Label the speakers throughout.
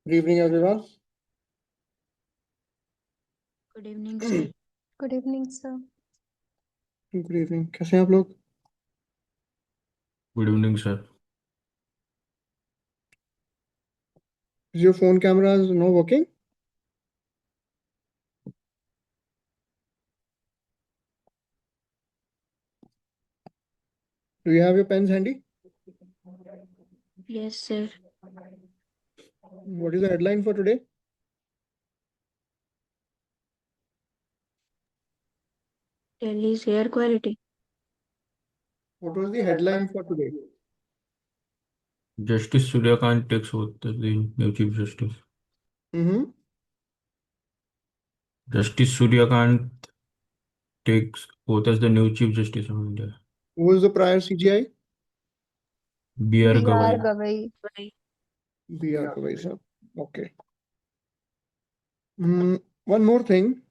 Speaker 1: Good evening, everyone.
Speaker 2: Good evening, sir.
Speaker 3: Good evening, sir.
Speaker 1: Good evening. कैसे हैं आप लोग?
Speaker 4: Good evening, sir.
Speaker 1: Is your phone cameras not working? Do you have your pens handy?
Speaker 2: Yes, sir.
Speaker 1: What is the headline for today?
Speaker 2: Delhi's air quality.
Speaker 1: What was the headline for today?
Speaker 4: Justice Suryakant takes oath as the new Chief Justice.
Speaker 1: Mm-hmm.
Speaker 4: Justice Suryakant takes oath as the new Chief Justice of India.
Speaker 1: Who was the prior CGI?
Speaker 4: B.R.
Speaker 3: B.R.
Speaker 4: Gavai.
Speaker 3: Gavai.
Speaker 1: B.R. Gavai, sir. Okay. One more thing.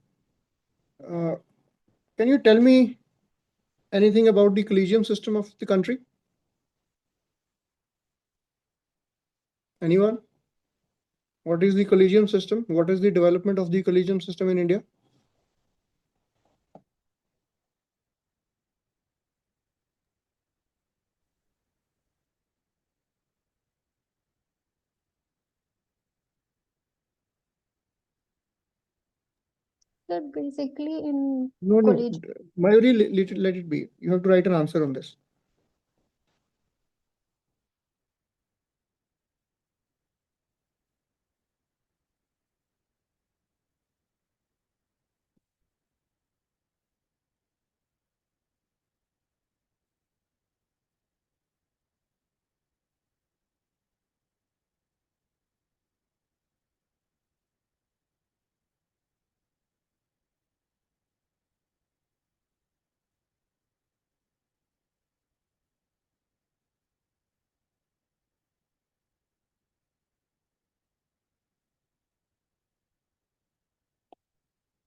Speaker 1: Can you tell me anything about the collegium system of the country? Anyone? What is the collegium system? What is the development of the collegium system in India?
Speaker 3: Sir, basically in
Speaker 1: No.
Speaker 3: college.
Speaker 1: Mayuri, let it be. You have to write an answer on this.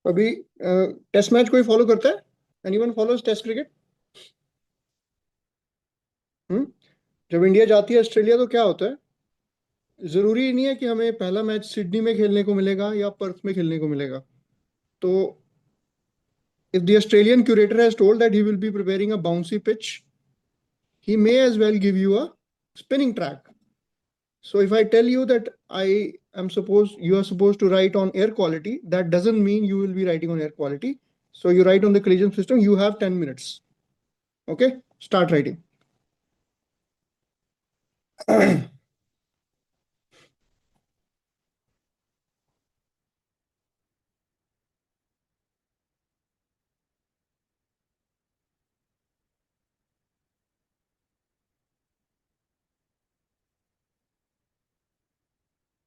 Speaker 1: अभी test match कोई follow करता है? Anyone follows test cricket? जब India जाती है Australia तो क्या होता है? जरूरी नहीं है कि हमें पहला मैच सिडनी में खेलने को मिलेगा या पर्थ में खेलने को मिलेगा. तो if the Australian curator has told that he will be preparing a bouncy pitch, he may as well give you a spinning track. So if I tell you that you are supposed to write on air quality, that doesn't mean you will be writing on air quality. So you write on the collision system, you have 10 minutes. Okay, start writing.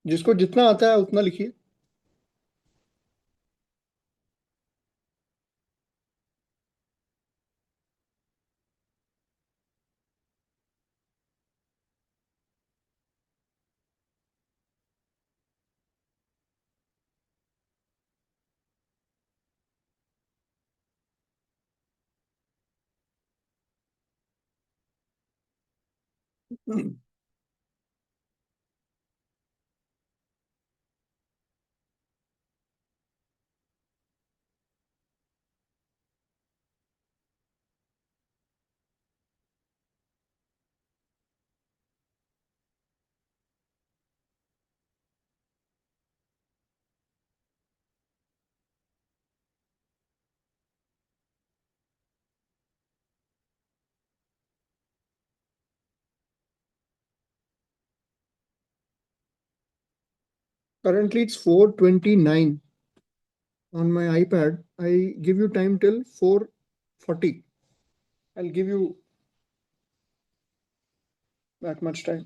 Speaker 1: जिसको जितना आता है उतना लिखिए. Currently it's 4:29 on my iPad. I give you time till 4:40. I'll give you that much time.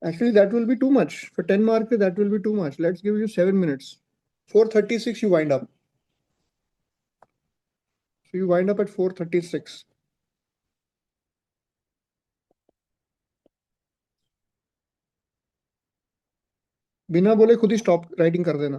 Speaker 1: Actually, that will be too much. For 10 marks, that will be too much. Let's give you 7 minutes. 4:36 you wind up. So you wind up at 4:36. बिना बोले खुद ही stop writing कर देना.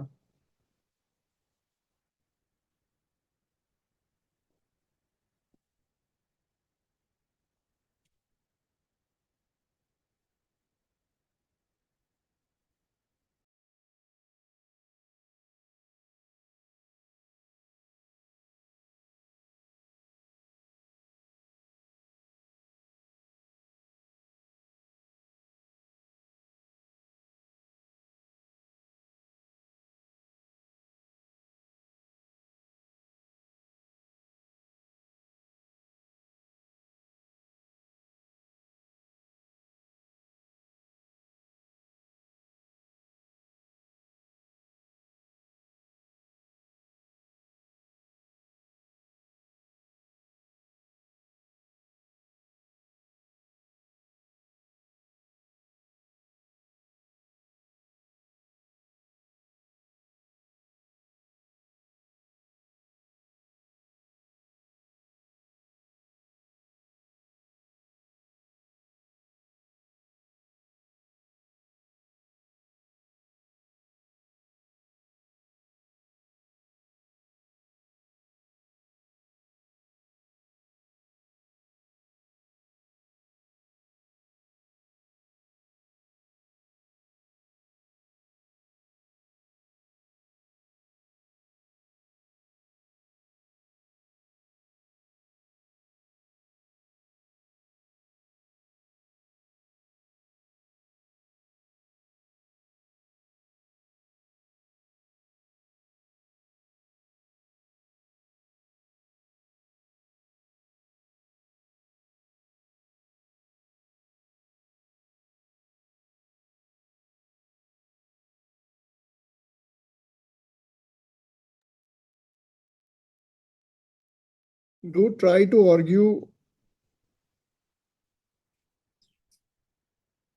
Speaker 1: Do try to argue,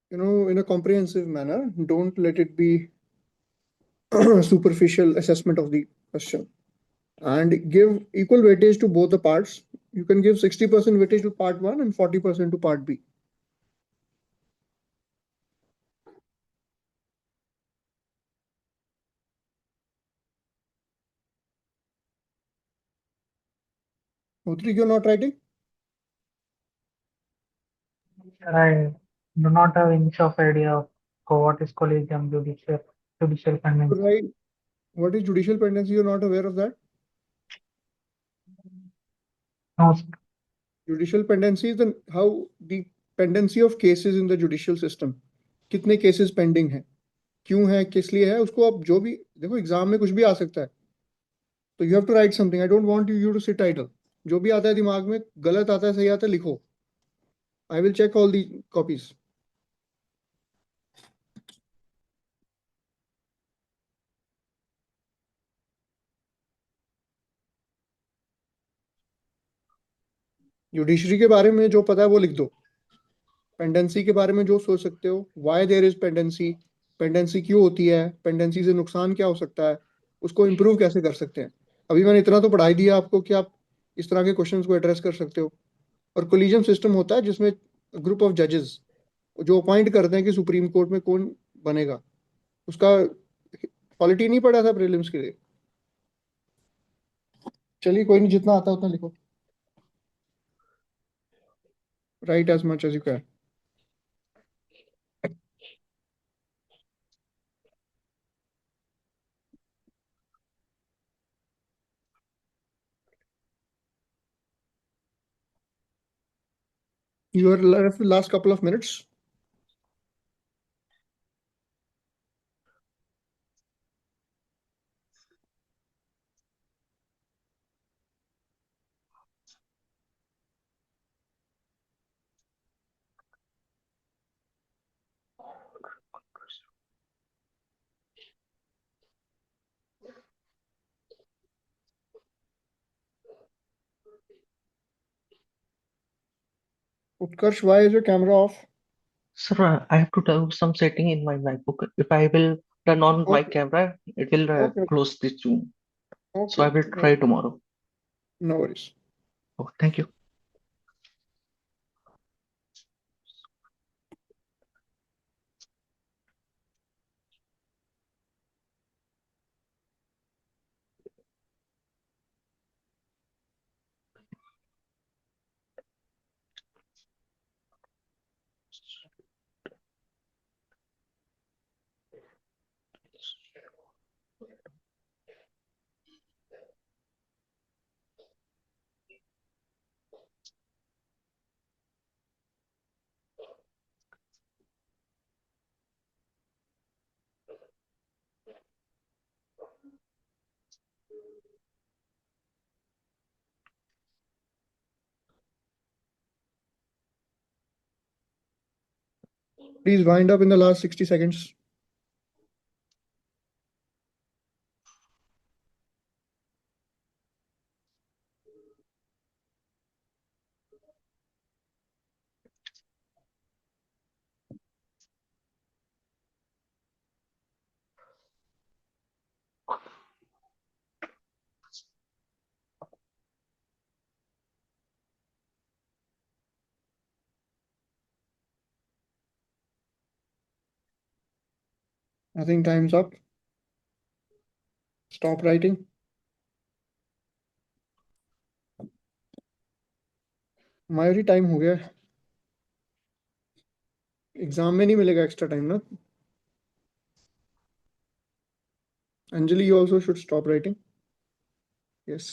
Speaker 1: in a comprehensive manner. Don't let it be superficial assessment of the question. And give equal weightage to both the parts. You can give 60% weightage to part 1 and 40% to part B. Utri, you're not writing?
Speaker 5: I do not have inch of idea of what is collegium judicial pendency.
Speaker 1: Right. What is judicial pendency? You're not aware of that?
Speaker 5: No, sir.
Speaker 1: Judicial pendency is how the pendency of cases in the judicial system. कितने cases pending हैं, क्यों है, किस लिए है, उसको आप जो भी देखो, एग्जाम में कुछ भी आ सकता है, तो you have to write something. I don't want you to sit idle. जो भी आता है दिमाग में, गलत आता है सही आता है, लिखो. I will check all the copies. Judiciary के बारे में जो पता है वो लिख दो. पेंडेंसी के बारे में जो सोच सकते हो, why there is pendency, pendency क्यों होती है, पेंडेंसी से नुकसान क्या हो सकता है, उसको इम्प्रूव कैसे कर सकते हैं. अभी मैंने इतना तो पढ़ाई दिया आपको कि आप इस तरह के क्वेश्चंस को एड्रेस कर सकते हो. और कोलिजियम सिस्टम होता है जिसमें ग्रुप ऑफ जजेस जो अपॉइंट करते हैं कि सुप्रीम कोर्ट में कौन बनेगा. उसका क्वालिटी नहीं पड़ा था प्रीलिम्स के लिए. चलिए कोई नहीं, जितना आता है उतना लिखो. Write as much as you can. You are left with last couple of minutes. Utkarsh, why is your camera off?
Speaker 6: Sir, I have to do some setting in my MacBook. If I will turn on my
Speaker 1: Okay,
Speaker 6: camera, it will
Speaker 1: okay,
Speaker 6: close this Zoom. So I
Speaker 1: okay.
Speaker 6: will try tomorrow.
Speaker 1: No worries.
Speaker 6: Oh, thank you.
Speaker 1: Please wind up in the last 60 seconds. I think time's up. Stop writing. Mayuri time हो गया. Exam में नहीं मिलेगा extra time ना. Anjali, you also should stop writing. Yes.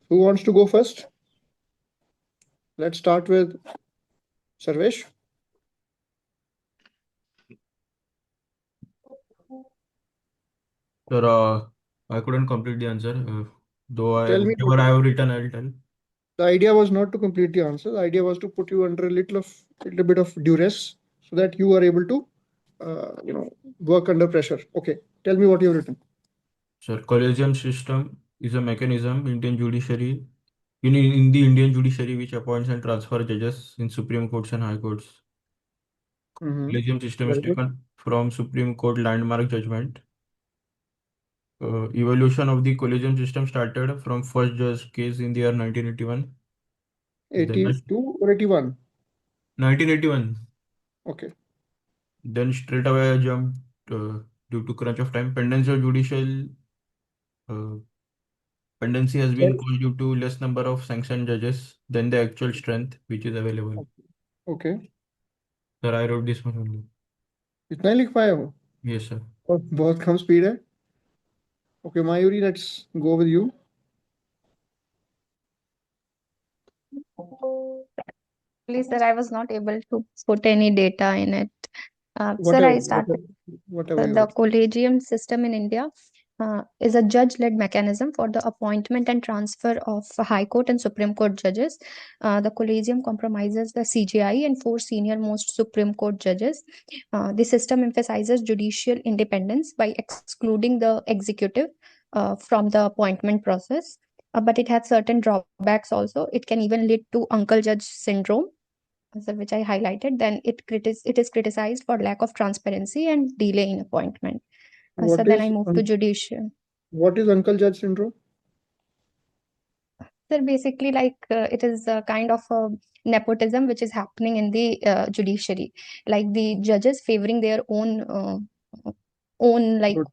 Speaker 1: Who wants to go first? Let's start with Sarvesh.
Speaker 4: Sir, I couldn't complete the answer. Though
Speaker 1: Tell me
Speaker 4: whatever I have written, I'll tell.
Speaker 1: the idea was not to complete the answer. The idea was to put you under a little bit of duress so that you are able to, work under pressure. Okay. Tell me what you've written.
Speaker 4: Sir, collegium system is a mechanism in Indian judiciary in the Indian judiciary, which appoints and transfer judges in Supreme Courts and High Courts. Collegium system is
Speaker 1: Very good.
Speaker 4: taken from Supreme Court landmark judgment. Evolution of the collegium system started from first judge case in the year 1981. Then
Speaker 1: 82 or 81?
Speaker 4: 1981.
Speaker 1: Okay.
Speaker 4: Then straight away I jumped due to crunch of time. Pendency of judicial pendency has been
Speaker 1: Sir,
Speaker 4: caused due to less number of sanctioned judges than the actual strength which is available.
Speaker 1: okay.
Speaker 4: Sir, I wrote this one only.
Speaker 1: इतना ही लिख पाए हो?
Speaker 4: Yes, sir.
Speaker 1: और बहुत कम speed है. Okay, Mayuri, let's go with you.
Speaker 3: Please, sir, I was not able to put any data in it. Sir,
Speaker 1: Whatever,
Speaker 3: I started.
Speaker 1: whatever you
Speaker 3: The
Speaker 1: want.
Speaker 3: collegium system in India is a judge-led mechanism for the appointment and transfer of High Court and Supreme Court judges. The collegium comprises the CJI and 4 senior-most Supreme Court judges. The system emphasizes judicial independence by excluding the executive from the appointment process. But it has certain drawbacks also. It can even lead to uncle judge syndrome, so which I highlighted. Then it is criticized for lack of transparency and delay in appointment. So
Speaker 1: What
Speaker 3: then I
Speaker 1: is
Speaker 3: moved to judicial.
Speaker 1: what is Uncle Judge syndrome?
Speaker 3: So basically, like it is a kind of a nepotism which is happening in the judiciary, like the judges favoring their own
Speaker 1: Good.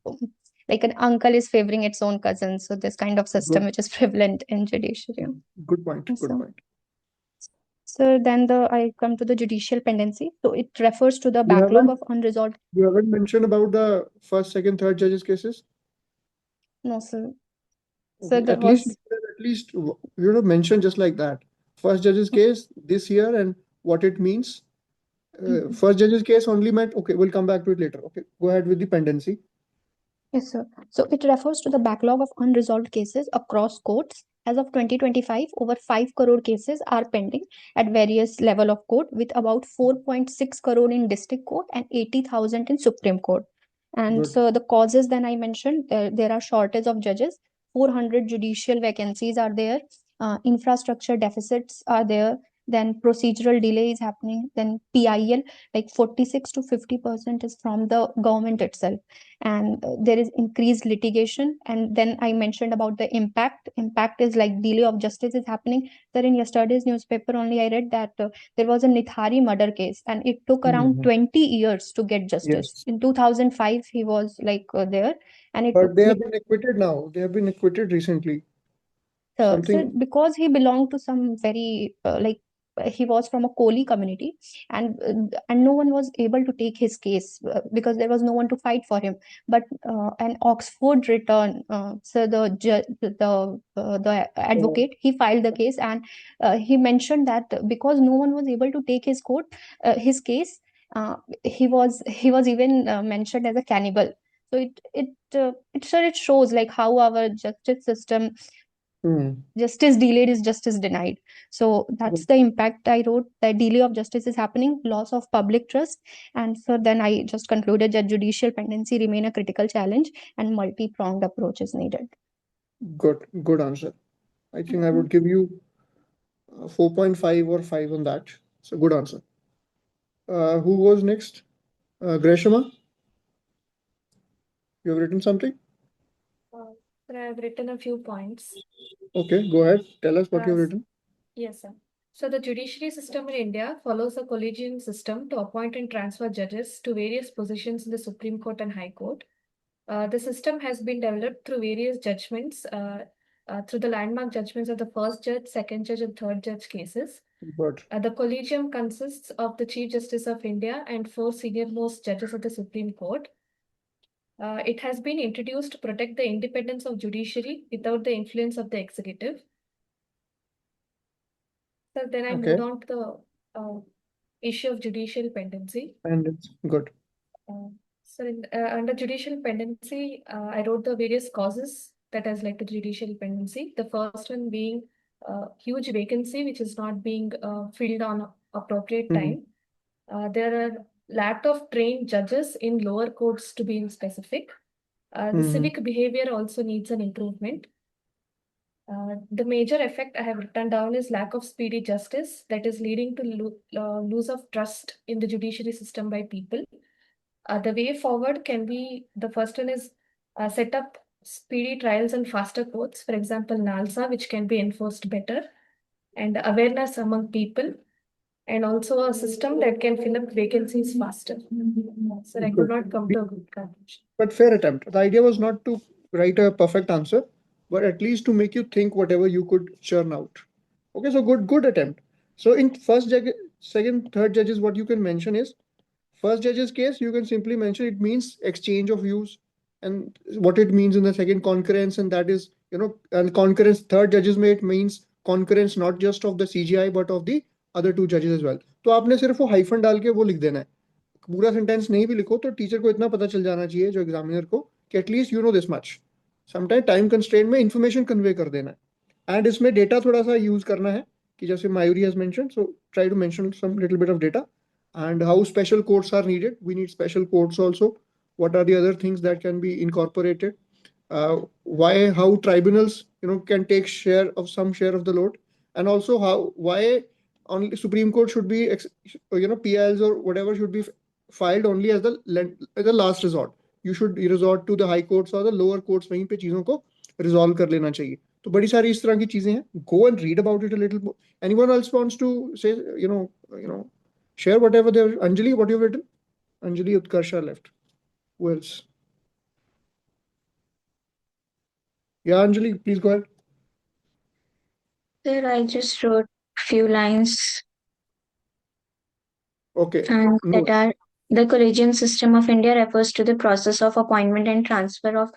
Speaker 3: like an uncle is favoring its own cousin. So this kind of system
Speaker 1: Good.
Speaker 3: which is prevalent in judiciary.
Speaker 1: Good point. Good
Speaker 3: So,
Speaker 1: point.
Speaker 3: so then I come to the judicial pendency. So it refers to the
Speaker 1: You
Speaker 3: backlog
Speaker 1: haven't
Speaker 3: of unresolved.
Speaker 1: you haven't mentioned about the first, second, third judges cases?
Speaker 3: No, sir. So
Speaker 1: Okay.
Speaker 3: there
Speaker 1: At least
Speaker 3: was.
Speaker 1: mention just like that. First judge's case this year and what it means. First judge's case only meant, okay, we'll come back to it later. Okay, go ahead with the pendency.
Speaker 3: Yes, sir. So it refers to the backlog of unresolved cases across courts. As of 2025, over 5 crore cases are pending at various level of court, with about 4.6 crore in district court and 80,000 in Supreme Court. And
Speaker 1: Good.
Speaker 3: so the causes then I mentioned, there are shortage of judges, 400 judicial vacancies are there, infrastructure deficits are there, then procedural delay is happening, then PIL, like 46 to 50% is from the government itself, and there is increased litigation. And then I mentioned about the impact is like delay of justice is happening. There in yesterday's newspaper only I read that there was a Nithari murder case and it took around 20 years to get justice.
Speaker 1: Yes.
Speaker 3: In 2005 he was there, and it
Speaker 1: But they have been acquitted now. They have been acquitted recently.
Speaker 3: so
Speaker 1: Something.
Speaker 3: because he belonged to some very he was from a Koli community, and no one was able to take his case because there was no one to fight for him. But an Oxford return, so the advocate, he filed the case, and he mentioned that because no one was able to take his case, he was even mentioned as a cannibal. So it shows like how our justice system, justice delayed is justice denied. So that's the impact I wrote. The delay of justice is happening, loss of public trust. And so then I just concluded that judicial pendency remain a critical challenge and multi-pronged approach is needed.
Speaker 1: Good answer. I think I would give you 4.5 or 5 on that. So good answer. Who was next? Greshama, you have written something?
Speaker 7: Sir, I have written a few points.
Speaker 1: Okay, go ahead. Tell us what you have written.
Speaker 7: Yes, sir. So the judiciary system in India follows a collegium system to appoint and transfer judges to various positions in the Supreme Court and High Court. The system has been developed through various judgments, through the landmark judgments of the first judge, second judge, and third judge cases.
Speaker 1: But
Speaker 7: The collegium consists of the Chief Justice of India and 4 senior-most judges of the Supreme Court. It has been introduced to protect the independence of judiciary without the influence of the executive. So then I moved on to the issue of judicial pendency.
Speaker 1: and it's good.
Speaker 7: Under judicial pendency, I wrote the various causes that has led to judicial pendency. The first one being huge vacancy, which is not being filled on appropriate time. There are lack of trained judges in lower courts, to be specific. The civic behavior also needs an improvement. The major effect I have written down is lack of speedy justice that is leading to lose of trust in the judiciary system by people. The way forward can be, the first one is set up speedy trials and faster courts, for example, NALSA, which can be enforced better, and awareness among people, and also a system that can fill up vacancies faster. So I could not come to a good conclusion.
Speaker 1: But fair attempt. The idea was not to write a perfect answer, but at least to make you think whatever you could churn out. Okay, so good attempt. So in first judge, second, third judges, what you can mention is first judge's case, you can simply mention it means exchange of views, and what it means in the second concurrence, and that is, and concurrence, third judges में it means concurrence not just of the CGI but of the other two judges as well. तो आपने सिर्फ वो hyphen डाल के वो लिख देना है, पूरा सेंटेंस नहीं भी लिखो तो टीचर को इतना पता चल जाना चाहिए जो एग्जामिनर को कि at least you know this much. Sometime time constraint में इंफॉर्मेशन कन्वे कर देना है, एंड इसमें डेटा थोड़ा सा यूज करना है कि जैसे Mayuri has mention, so try to mention some little bit of data and how special courts are needed. We need special courts also. What are the other things that can be incorporated? How tribunals, can take some share of the load, and also why only Supreme Court should be, PILs or whatever should be filed only as the last resort. You should resort to the high courts or the lower courts, वहीं पे चीजों को resolve कर लेना चाहिए. तो बड़ी सारी इस तरह की चीजें हैं. Go and read about it a little more. Anyone else wants to say, share whatever they have? Anjali, what you've written? Anjali, Utkarsha left. Who else? Yeah, Anjali, please go ahead.
Speaker 2: Sir, I just wrote few lines
Speaker 1: Okay.
Speaker 2: and
Speaker 1: No.
Speaker 2: that are the collegium system of India refers to the process of appointment and transfer of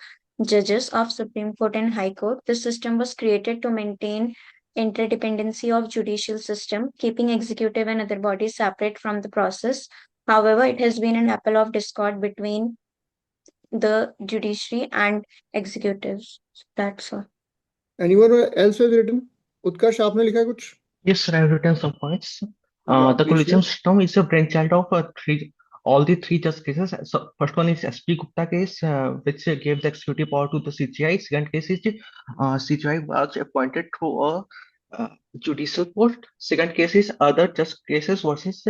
Speaker 2: judges of Supreme Court and High Court. This system was created to maintain interdependency of judicial system, keeping executive and other bodies separate from the process. However, it has been an apple of discord between the judiciary and executives. That's all.
Speaker 1: Anyone else has written? Utkarsh, आपने लिखा है कुछ?
Speaker 6: Yes, sir, I have written some points.
Speaker 1: Yeah,
Speaker 6: The
Speaker 1: please
Speaker 6: collegium
Speaker 1: share.
Speaker 6: system is a brainchild of all the three judge cases. So first one is SP Gupta case, which gave the executive power to the CGI. Second case is CGI was appointed through a judicial court. Second case is other judge cases versus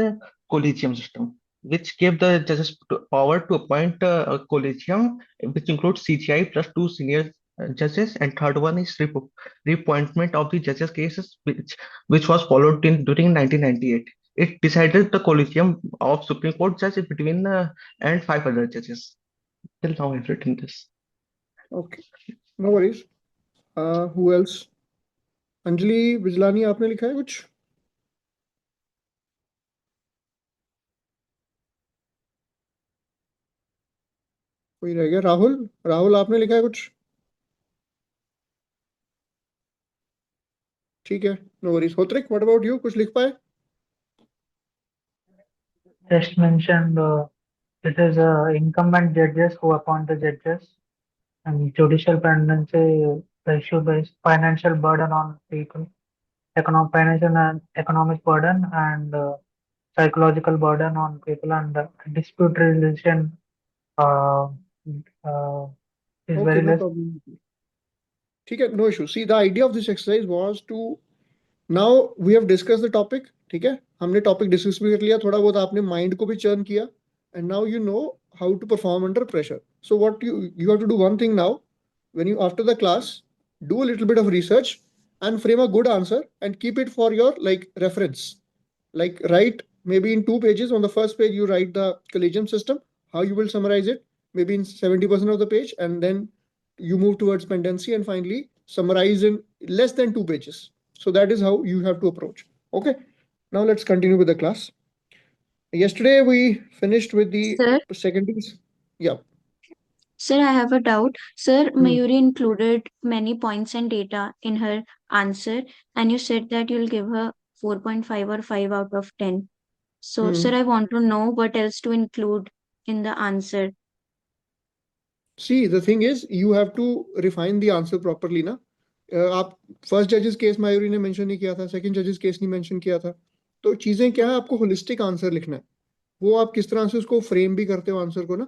Speaker 6: collegium system, which gave the judges power to appoint a collegium, which includes CGI plus two senior judges. And third one is reappointment of the judges cases, which was followed during 1998. It decided the collegium of Supreme Court judges between and five other judges. Till now, I've written this.
Speaker 1: Okay, no worries. Who else? Anjali Bijlani, आपने लिखा है कुछ? कोई रह गया? राहुल आपने लिखा है कुछ? ठीक है, no worries. Hotrick, what about you? कुछ लिख पाए?
Speaker 5: Just mentioned it is incumbent judges who appoint the judges, and judicial pendency, the issue is financial burden on people, financial and economic burden, and psychological burden on people, and dispute resolution is
Speaker 1: Okay,
Speaker 5: very
Speaker 1: no
Speaker 5: less.
Speaker 1: problem. ठीक है, no issue. See, the idea of this exercise was to, now we have discussed the topic. ठीक है, हमने topic discuss भी कर लिया, थोड़ा बहुत आपने mind को भी churn किया, and now you know how to perform under pressure. So what you have to do one thing now, when you after the class, do a little bit of research and frame a good answer and keep it for your reference. Like write maybe in 2 pages. On the first page you write the collegium system, how you will summarize it, maybe in 70% of the page, and then you move towards pendency and finally summarize in less than 2 pages. So that is how you have to approach. Okay, now let's continue with the class. Yesterday we finished with the
Speaker 2: Sir?
Speaker 1: secondaries. Yeah.
Speaker 2: Sir, I have a doubt. Sir, Mayuri included many points and data in her answer, and you said that you'll give her 4.5 or 5 out of 10. So, sir, I want to know what else to include in the answer.
Speaker 1: See, the thing is, you have to refine the answer properly ना. आप first जजेस case मायूरी ने mention नहीं किया था, second जजेस case नहीं mention किया था, तो चीजें क्या है, आपको होलिस्टिक आंसर लिखना है. वो आप किस तरह से उसको फ्रेम भी करते हो आंसर को ना,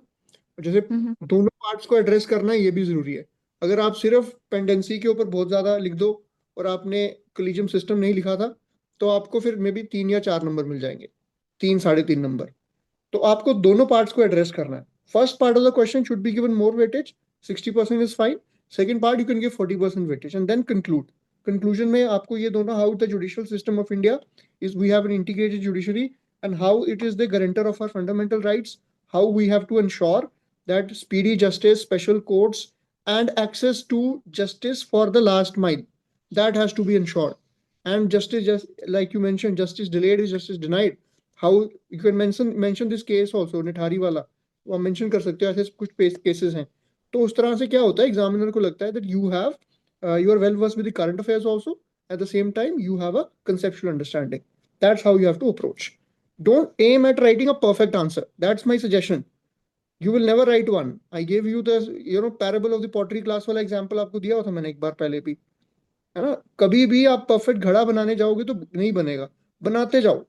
Speaker 1: जैसे दोनों पार्ट्स को एड्रेस करना है, ये भी जरूरी है. अगर आप सिर्फ पेंडेंसी के ऊपर बहुत ज्यादा लिख दो और आपने कोलिजियम सिस्टम नहीं लिखा था, तो आपको फिर मे बी 3 या 4 नंबर मिल जाएंगे, 3 साढ़े 3 नंबर। तो आपको दोनों पार्ट्स को एड्रेस करना है। First part of the question should be given more weightage, 60% is fine. Second part you can give 40% weightage and then conclude. Conclusion में आपको ये दोनों, how the judicial system of India is, we have an integrated judiciary and how it is the guarantor of our fundamental rights, how we have to ensure that speedy justice, special courts, and access to justice for the last mile, that has to be ensured. And justice, just like you mentioned, justice delayed is justice denied. How you can mention this case also, Nithari वाला, वो mention कर सकते हो, ऐसे कुछ cases हैं। तो उस तरह से क्या होता है, एग्जामिनर को लगता है that you are well versed with the current affairs also, at the same time you have a conceptual understanding. That's how you have to approach. Don't aim at writing a perfect answer. That's my suggestion. You will never write one. I gave you the parable of the pottery class वाला example आपको दिया था मैंने एक बार पहले भी, है ना। कभी भी आप परफेक्ट घड़ा बनाने जाओगे तो नहीं बनेगा, बनाते जाओ।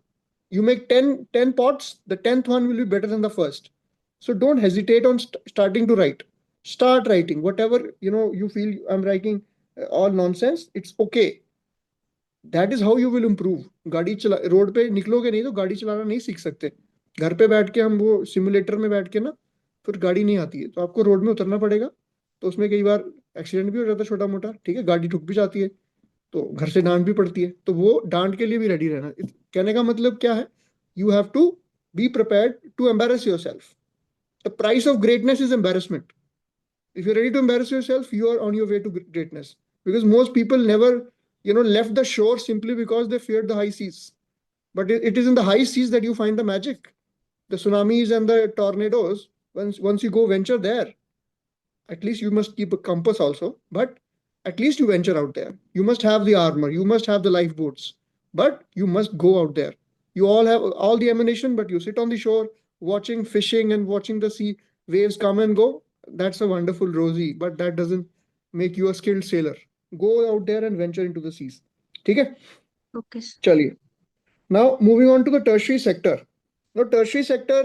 Speaker 1: You make 10 pots, the 10th one will be better than the first. So don't hesitate on starting to write. Start writing whatever you feel I'm writing all nonsense. It's okay. That is how you will improve. गाड़ी चला, road पे निकलोगे नहीं तो गाड़ी चलाना नहीं सीख सकते। घर पे बैठ के हम वो सिमुलेटर में बैठ के ना, फिर गाड़ी नहीं आती है, तो आपको रोड में उतरना पड़ेगा। तो उसमें कई बार एक्सीडेंट भी हो जाता है छोटा मोटा, ठीक है, गाड़ी ठुक भी जाती है, तो घर से डांट भी पड़ती है। तो वो डांट के लिए भी रेडी रहना। कहने का मतलब क्या है, you have to be prepared to embarrass yourself. The price of greatness is embarrassment. If you're ready to embarrass yourself, you are on your way to greatness. Because most people never left the shore simply because they feared the high seas. But it is in the high seas that you find the magic, the tsunamis and the tornadoes. Once you go venture there, at least you must keep a compass also, but at least you venture out there. You must have the armor, you must have the lifeboats, but you must go out there. You all have all the ammunition, but you sit on the shore watching fishing and watching the sea waves come and go. That's a wonderful rosy, but that doesn't make you a skilled sailor. Go out there and venture into the seas. Okay?
Speaker 2: Okay.
Speaker 1: Chaliye. Now moving on to the tertiary sector. Now tertiary sector,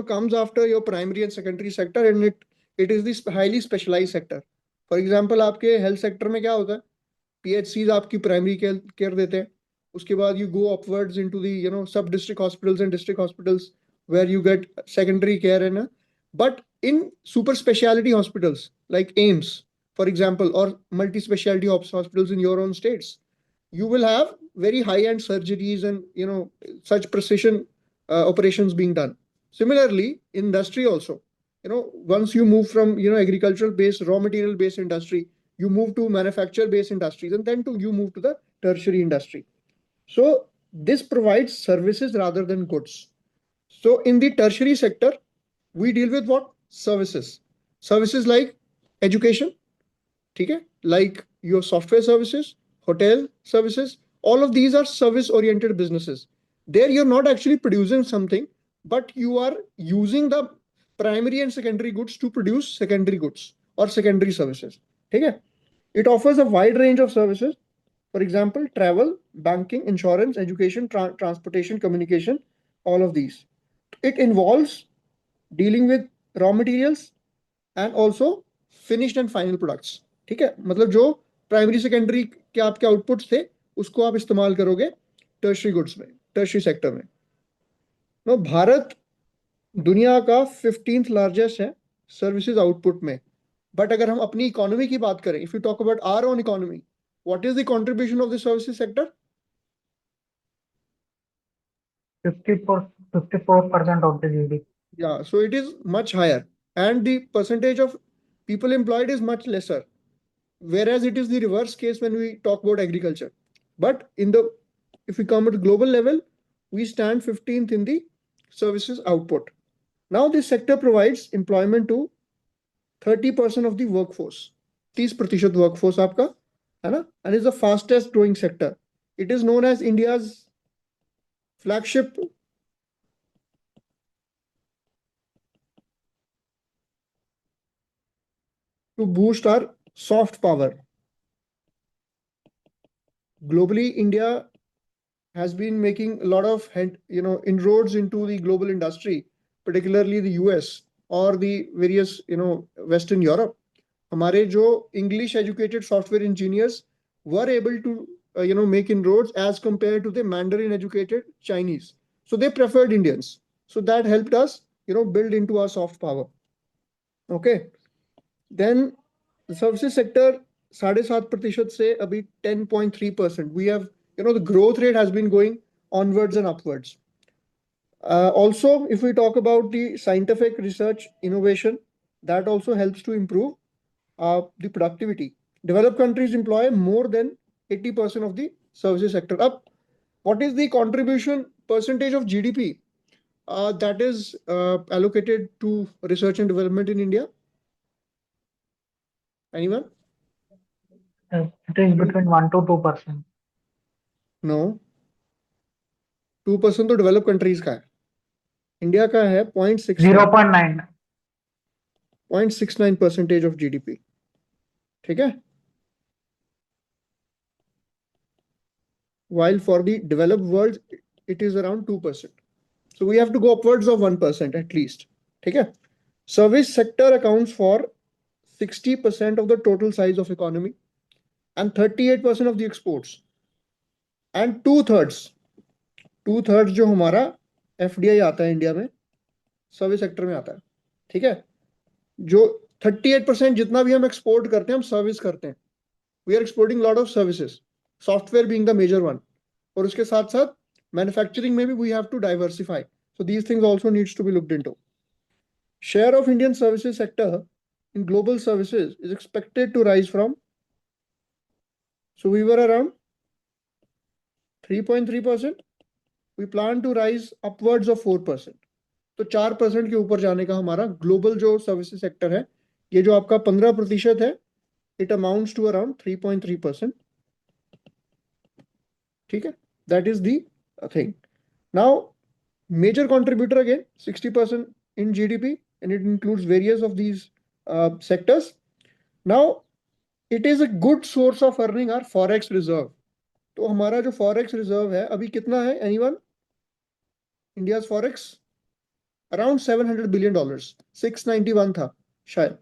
Speaker 1: comes after your primary and secondary sector, and it is this highly specialized sector. For example, आपके health sector में क्या होता है, PHCs आपकी primary care देते हैं, उसके बाद you go upwards into the sub district hospitals and district hospitals where you get secondary care and but in super specialty hospitals like AIMS, for example, or multi specialty hospitals in your own states, you will have very high end surgeries and such precision operations being done. Similarly, industry also, once you move from agricultural based, raw material based industry, you move to manufacture based industries, and then you move to the tertiary industry. So this provides services rather than goods. So in the tertiary sector, we deal with what? Services like education, okay, like your software services, hotel services. All of these are service oriented businesses. There you're not actually producing something, but you are using the primary and secondary goods to produce secondary goods or secondary services. Okay? It offers a wide range of services. For example, travel, banking, insurance, education, transportation, communication, all of these. It involves dealing with raw materials and also finished and final products. ठीक है, मतलब जो primary secondary के आपके outputs थे उसको आप इस्तेमाल करोगे टर्शरी गुड्स में, टर्शरी सेक्टर में। नो, भारत दुनिया का 15th लार्जेस्ट है सर्विसेज आउटपुट में। बट अगर हम अपनी इकोनॉमी की बात करें, if you talk about our own economy, what is the contribution of the services sector?
Speaker 5: 54% of the GDP.
Speaker 1: Yeah, so it is much higher, and the percentage of people employed is much lesser. Whereas it is the reverse case when we talk about agriculture. But if we come at global level, we stand 15th in the services output. Now this sector provides employment to 30% of the workforce. 30% workforce आपका है ना, and is the fastest growing sector. It is known as India's flagship to boost our soft power. Globally, India has been making a lot of inroads into the global industry, particularly the US or the various Western Europe. हमारे जो English educated software engineers were able to make inroads as compared to the Mandarin educated Chinese. So they preferred Indians. So that helped us build into our soft power. Okay. Then the services sector 7.5% से अभी 10.3%. We have the growth rate has been going onwards and upwards. Also, if we talk about the scientific research innovation, that also helps to improve the productivity. Developed countries employ more than 80% of the services sector. Up, what is the contribution percentage of GDP that is allocated to research and development in India? Anyone?
Speaker 5: It is between 1 to 2%.
Speaker 1: No. 2% तो develop countries का है. India का है
Speaker 5: 0.9.
Speaker 1: 0.69% of GDP. ठीक है. While for the developed world, it is around 2%. So we have to go upwards of 1% at least. ठीक है. Service sector accounts for 60% of the total size of economy and 38% of the exports. And two-thirds जो हमारा FDI आता है India में service sector में आता है. ठीक है. जो 38% जितना भी हम एक्सपोर्ट करते हैं हम सर्विस करते हैं. We are exporting lot of services, software being the major one. और उसके साथ साथ मैन्युफैक्चरिंग में भी we have to diversify. So these things also needs to be looked into. Share of Indian services sector in global services is expected to rise from, so we were around 3.3%. We plan to rise upwards of 4%. तो 4% के ऊपर जाने का हमारा global जो services sector है, ये जो आपका 15% है, it amounts to around 3.3%. ठीक है. That is the thing. Now, major contributor again 60% in GDP, and it includes various of these sectors. Now, it is a good source of earning our forex reserve. तो हमारा जो forex reserve है अभी कितना है? Anyone? India's forex around $700 billion. 691 था शायद.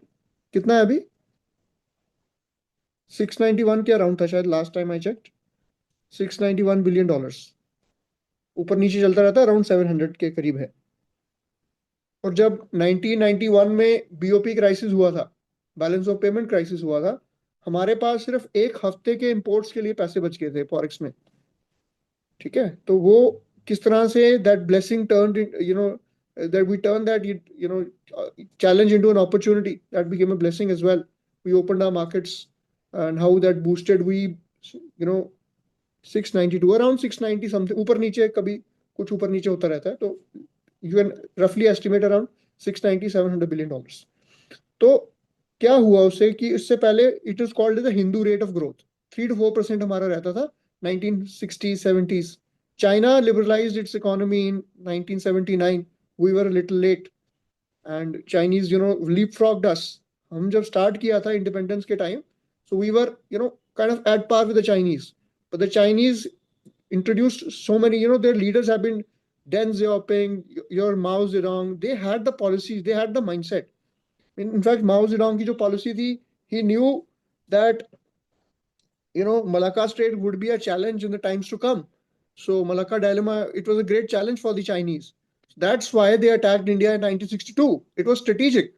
Speaker 1: कितना है अभी? 691 के अराउंड था शायद last time I checked. $691 billion. ऊपर नीचे चलता रहता है, अराउंड 700 के करीब है. और जब 1991 में बीओपी क्राइसिस हुआ था, बैलेंस ऑफ पेमेंट क्राइसिस हुआ था, हमारे पास सिर्फ एक हफ्ते के इंपोर्ट्स के लिए पैसे बच गए थे फॉरेक्स में. ठीक है. तो वो किस तरह say that blessing turn that we turned that challenge into an opportunity, that became a blessing as well. We opened our markets, and how that boosted, we 692 around 690 something, ऊपर नीचे कभी कुछ ऊपर नीचे होता रहता है. तो you can roughly estimate around 690-700 billion dollars. तो क्या हुआ उससे कि इससे पहले it is called the Hindu rate of growth. 3 to 4% हमारा रहता था 1960s 70s. China liberalized its economy in 1979. We were a little late, and Chinese leapfrogged us. हम जब स्टार्ट किया था इंडिपेंडेंस के time, so we were kind of at par with the Chinese. But the Chinese introduced so many, their leaders have been Deng Xiaoping, your Mao Zedong. They had the policies, they had the mindset. In fact, Mao Zedong की जो policy थी, he knew that Malacca Strait would be a challenge in the times to come. So Malacca dilemma, it was a great challenge for the Chinese. That's why they attacked India in 1962. It was strategic,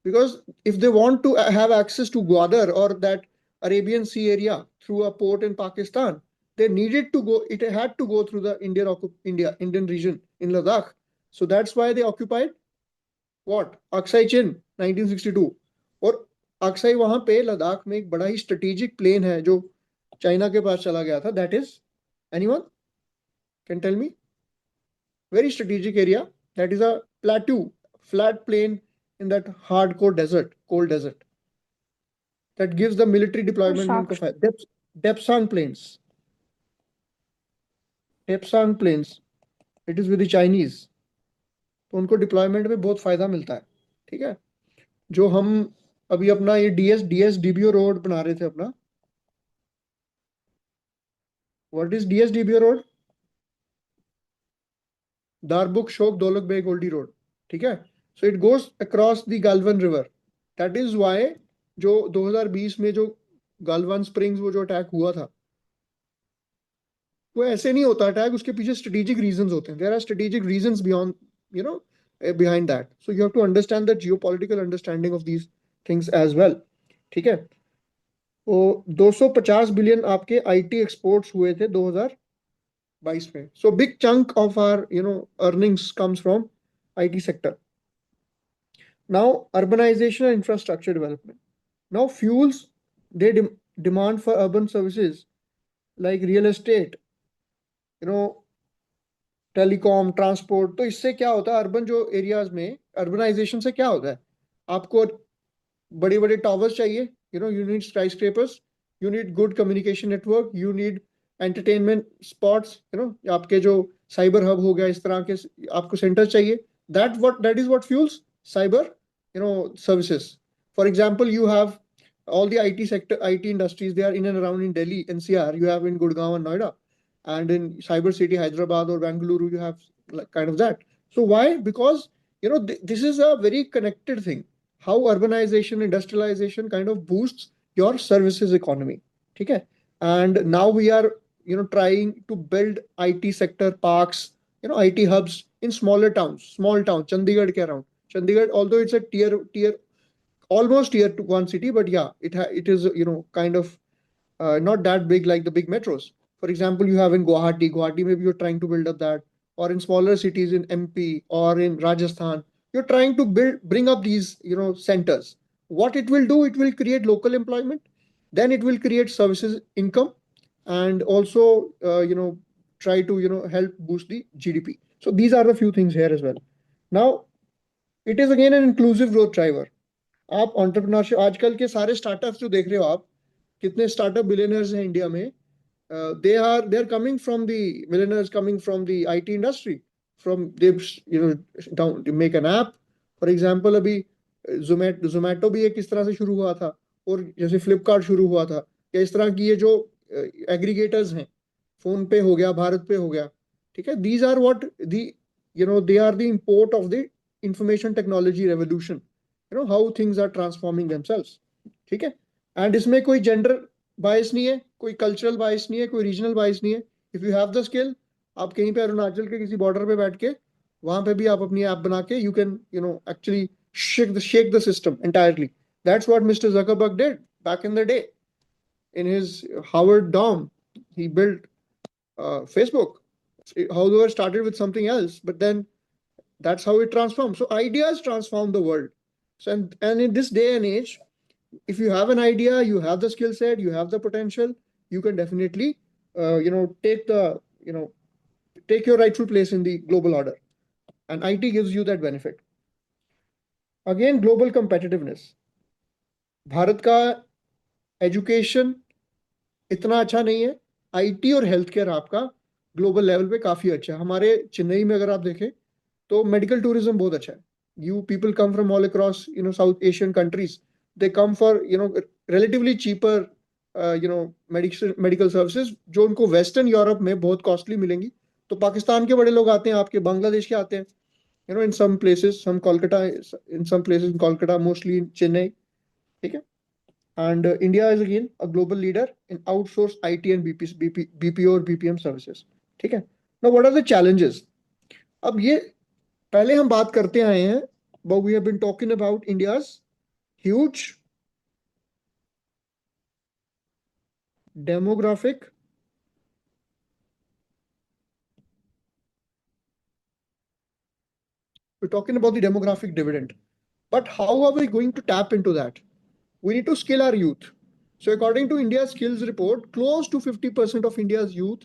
Speaker 1: because if they want to have access to Gwadar or that Arabian Sea area through a port in Pakistan, they needed to go, it had to go through the Indian region in Ladakh. So that's why they occupied what? Aksai Chin 1962. और Aksai वहां पे लद्दाख में एक बड़ा ही strategic plane है जो China के पास चला गया था. That is, anyone can tell me? Very strategic area. That is a plateau, flat plain in that hardcore desert, cold desert. That gives the military deployment में इनको फायदा. Depsang Plains. Depsang Plains. It is with the Chinese. तो उनको deployment में बहुत फायदा मिलता है. ठीक है. जो हम अभी अपना ये DSDBO रोड बना रहे थे अपना. What is DSDBO road? Darbuk Shyok Daulat Beg Oldi road. ठीक है. So it goes across the Galwan river. That is why जो 2020 में जो गालवान स्प्रिंग्स वो जो अटैक हुआ था, वो ऐसे नहीं होता अटैक, उसके पीछे स्ट्रेटेजिक रीजंस होते हैं. There are strategic reasons beyond, you know, behind that. So you have to understand the geopolitical understanding of these things as well. ठीक है. तो 250 बिलियन आपके आईटी एक्सपोर्ट्स हुए थे 2022 में. So big chunk of our earnings comes from IT sector. Now urbanization and infrastructure development. Now fuels the demand for urban services like real estate, telecom, transport. तो इससे क्या होता है, अर्बन जो एरियाज में अर्बनाइजेशन से क्या होता है, आपको बड़े बड़े टावर्स चाहिए, you need sky scrapers, you need good communication network, you need entertainment spots, आपके जो साइबर हब हो गया, इस तरह के आपको सेंटर चाहिए. That is what fuels cyber services. For example, you have all the IT sector, IT industries, they are in and around in Delhi, NCR, you have in Gurgaon and Noida, and in cyber city Hyderabad or Bangalore you have kind of that. So why? Because this is a very connected thing, how urbanization, industrialization kind of boosts your services economy. Okay. And now we are trying to build IT sector parks, IT hubs in smaller towns, small towns, Chandigarh ke around. Chandigarh, although it's a tier almost tier to one city, but yeah, it is kind of not that big like the big metros. For example, you have in Guwahati, maybe you're trying to build up that, or in smaller cities in MP or in Rajasthan, you're trying to bring up these centers. What it will do, it will create local employment, then it will create services income, and also try to help boost the GDP. So these are the few things here as well. Now, it is again an inclusive growth driver. आप entrepreneurship, आजकल के सारे startups जो देख रहे हो आप, कितने स्टार्टअप बिलियनर्स हैं इंडिया में, they are coming from the millionaires, coming from the IT industry, from they down to make an app. For example, अभी जोमेटो भी एक इस तरह से शुरू हुआ था, और जैसे फ्लिपकार्ट शुरू हुआ था, या इस तरह की ये जो एग्रीगेटर्स हैं, फोन पे हो गया, भारत पे हो गया. ठीक है. These are what the they are the import of the information technology revolution, how things are transforming themselves. ठीक है. एंड इसमें कोई जेंडर बायस नहीं है, कोई कल्चरल बायस नहीं है, कोई रीजनल बायस नहीं है. If you have the skill, आप कहीं पे अरुणाचल के किसी बॉर्डर पे बैठ के वहां पे भी आप अपनी ऐप बना के you can actually shake the system entirely. That's what Mr. Zuckerberg did back in the day. In his Howard Dom, he built Facebook. However, started with something else, but then that's how it transformed. So ideas transform the world. So and in this day and age, if you have an idea, you have the skill set, you have the potential, you can definitely take your rightful place in the global order, and IT gives you that benefit. Again, global competitiveness. Bharat का education इतना अच्छा नहीं है. IT और health care आपका global level पे काफी अच्छा है. हमारे चेन्नई में अगर आप देखें तो मेडिकल टूरिज्म बहुत अच्छा है. You people come from all across south Asian countries. They come for relatively cheaper medical services, जो उनको वेस्टर्न यूरोप में बहुत कॉस्टली मिलेंगी. तो पाकिस्तान के बड़े लोग आते हैं, आपके बांग्लादेश के आते हैं, in some places, some Kolkata, in some places in Kolkata, mostly in Chennai. ठीक है. And India is again a global leader in outsourced IT and BPO और BPM services. ठीक है. Now what are the challenges? अब ये पहले हम बात करते आए हैं, but we have been talking about India's huge demographic we're talking about the demographic dividend. But how are we going to tap into that? We need to skill our youth. So according to India's skills report, close to 50% of India's youth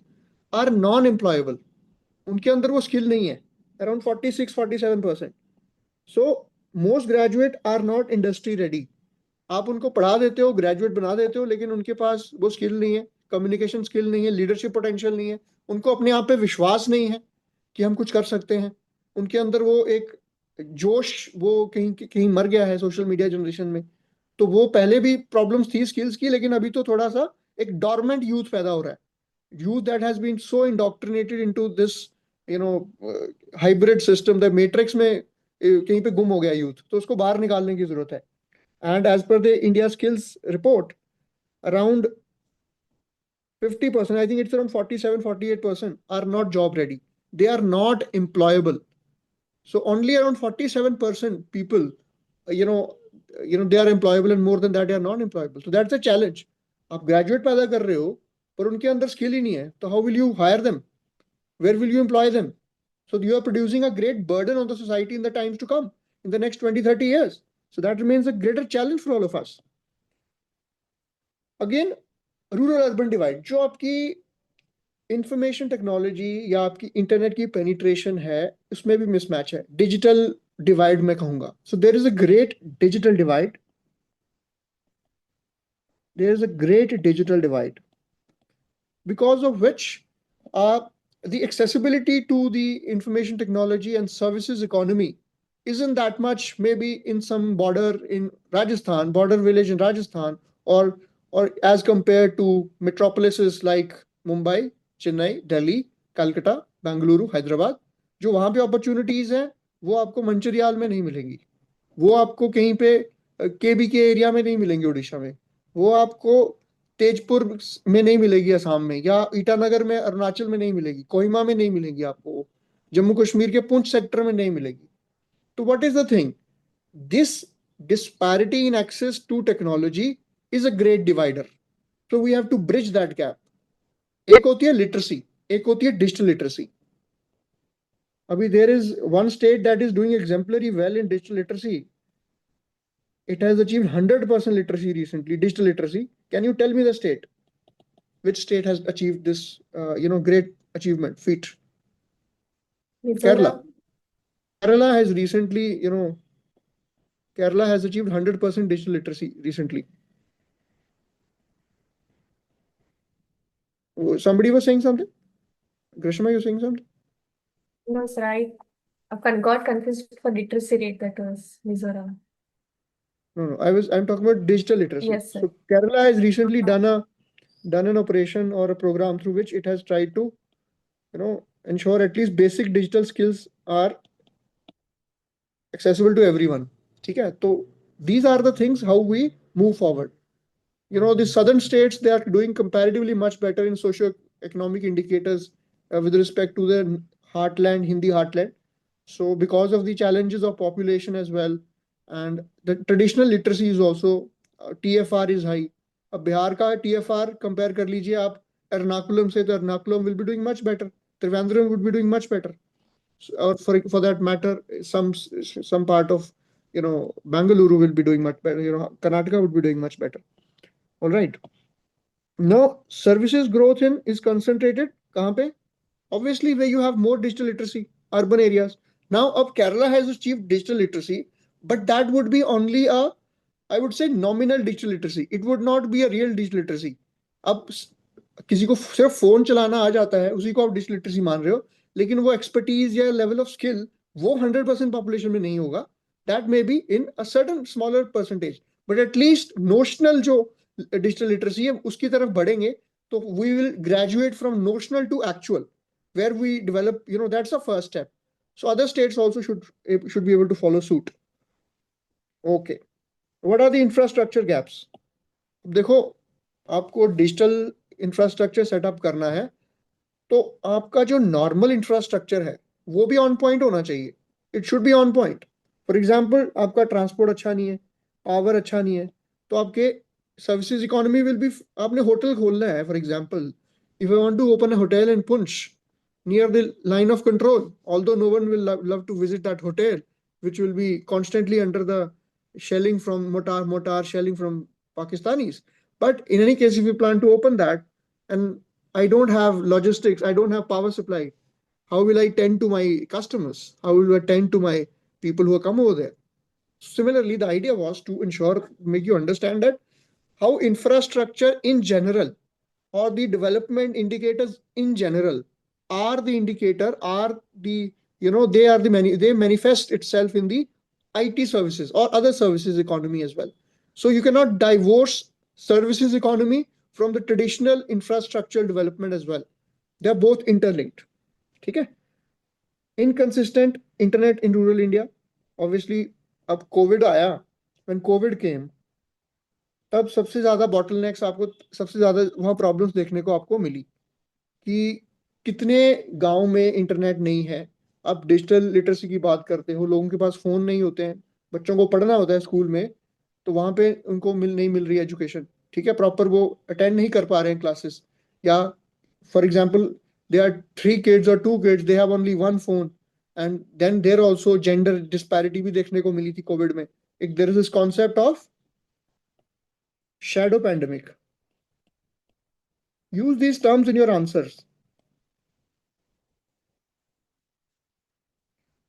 Speaker 1: are non-employable. उनके अंदर वो skill नहीं है. Around 46-47%. So most graduate are not industry ready. आप उनको पढ़ा देते हो, ग्रेजुएट बना देते हो, लेकिन उनके पास वो स्किल नहीं है, कम्युनिकेशन स्किल नहीं है, लीडरशिप पोटेंशियल नहीं है, उनको अपने आप पे विश्वास नहीं है कि हम कुछ कर सकते हैं. उनके अंदर वो एक जोश वो कहीं कहीं मर गया है सोशल मीडिया जनरेशन में. तो वो पहले भी प्रॉब्लम्स थी स्किल्स की, लेकिन अभी तो थोड़ा सा एक डॉर्मेंट यूथ पैदा हो रहा है. Youth that has been so indoctrinated into this hybrid system, the matrix में कहीं पे गुम हो गया यूथ, तो उसको बाहर निकालने की जरूरत है. And as per the India Skills report, around 50%, I think it's around 47-48% are not job ready. They are not employable. So only around 47% people, they are employable, and more than that, they are non-employable. So that's a challenge. आप graduate पैदा कर रहे हो, पर उनके अंदर skill ही नहीं है, तो how will you hire them? Where will you employ them? So you are producing a great burden on the society in the times to come, in the next 20-30 years. So that remains a greater challenge for all of us. Again, rural urban divide, जो आपकी information technology या आपकी internet की penetration है, उसमें भी mismatch है. Digital divide मैं कहूंगा. So there is a great digital divide. There is a great digital divide, because of which the accessibility to the information technology and services economy isn't that much. Maybe in some border in Rajasthan, border village in Rajasthan, or as compared to metropolises like Mumbai, Chennai, Delhi, Calcutta, Bengaluru, Hyderabad, जो वहां पे opportunities हैं, वो आपको मंचरियाल में नहीं मिलेंगी. वो आपको कहीं पे केबी के एरिया में नहीं मिलेंगी उड़ीसा में. वो आपको तेजपुर में नहीं मिलेगी असम में, या ईटानगर में अरुणाचल में नहीं मिलेगी, कोहिमा में नहीं मिलेगी, आपको जम्मू कश्मीर के पुंछ सेक्टर में नहीं मिलेगी. तो what is the thing? This disparity in access to technology is a great divider. So we have to bridge that gap. एक होती है लिटरेसी, एक होती है डिजिटल लिटरेसी. अभी there is one state that is doing exemplary well in digital literacy. It has achieved 100% literacy recently, digital literacy. Can you tell me the state? Which state has achieved this, great achievement, feat? Kerala. Kerala has recently, Kerala has achieved 100% digital literacy recently. Somebody was saying something? Grishma, you saying something?
Speaker 7: No, sir, I got confused for literacy rate. That was Mizoram.
Speaker 1: No, I'm talking about digital literacy.
Speaker 7: Yes, sir.
Speaker 1: So Kerala has recently done an operation or a program through which it has tried to, ensure at least basic digital skills are accessible to everyone. Okay? So these are the things how we move forward. The southern states, they are doing comparatively much better in socio-economic indicators with respect to the heartland, Hindi heartland. So because of the challenges of population as well, and the traditional literacy is also, TFR is high. अब बिहार का TFR compare कर लीजिए आप एर्नाकुलम से, तो Ernakulam will be doing much better. Trivandrum would be doing much better. Or for that matter, some part of, Bangalore will be doing much better. Karnataka would be doing much better. All right. Now, services growth is concentrated कहाँ पे? Obviously, where you have more digital literacy, urban areas. Now, Kerala has achieved digital literacy, but that would be only I would say, nominal digital literacy. It would not be a real digital literacy. अब किसी को सिर्फ phone चलाना आ जाता है, उसी को आप डिजिटल लिटरेसी मान रहे हो, लेकिन वो एक्सपर्टीज या लेवल ऑफ स्किल वो 100% पॉपुलेशन में नहीं होगा. That may be in a certain smaller percentage, but at least notional जो डिजिटल लिटरेसी है उसकी तरफ बढ़ेंगे, तो we will graduate from notional to actual, where we develop, that's the first step. So other states also should be able to follow suit. Okay. What are the infrastructure gaps? देखो, आपको digital infrastructure setup करना है, तो आपका जो normal infrastructure है वो भी ऑन पॉइंट होना चाहिए. It should be on point. For example, आपका ट्रांसपोर्ट अच्छा नहीं है, पावर अच्छा नहीं है, तो आपके सर्विसेज इकोनॉमी विल बी. आपने होटल खोलना है, for example, if I want to open a hotel in Poonch near the line of control, although no one will love to visit that hotel, which will be constantly under the shelling from mortar shelling from Pakistanis. But in any case, if you plan to open that, and I don't have logistics, I don't have power supply, how will I tend to my customers? How will I tend to my people who come over there? Similarly, the idea was to make you understand that how infrastructure in general, or the development indicators in general, are the indicator, are the, they manifest itself in the IT services or other services economy as well. So you cannot divorce services economy from the traditional infrastructural development as well. They are both interlinked. Okay? Inconsistent internet in rural India. Obviously, अब COVID आया, when COVID came, अब सबसे ज्यादा bottlenecks आपको, सबसे ज्यादा वहाँ problems देखने को आपको मिली कि कितने गांव में इंटरनेट नहीं है। आप डिजिटल लिटरेसी की बात करते हो, लोगों के पास फोन नहीं होते हैं, बच्चों को पढ़ना होता है स्कूल में, तो वहां पे उनको नहीं मिल रही एजुकेशन, ठीक है, प्रॉपर वो अटेंड नहीं कर पा रहे हैं क्लासेस। या for example, they are 3 kids और 2 kids, they have only 1 phone। And then there also gender disparity भी देखने को मिली थी कोविड में। एक there is this concept of shadow pandemic. Use these terms in your answers.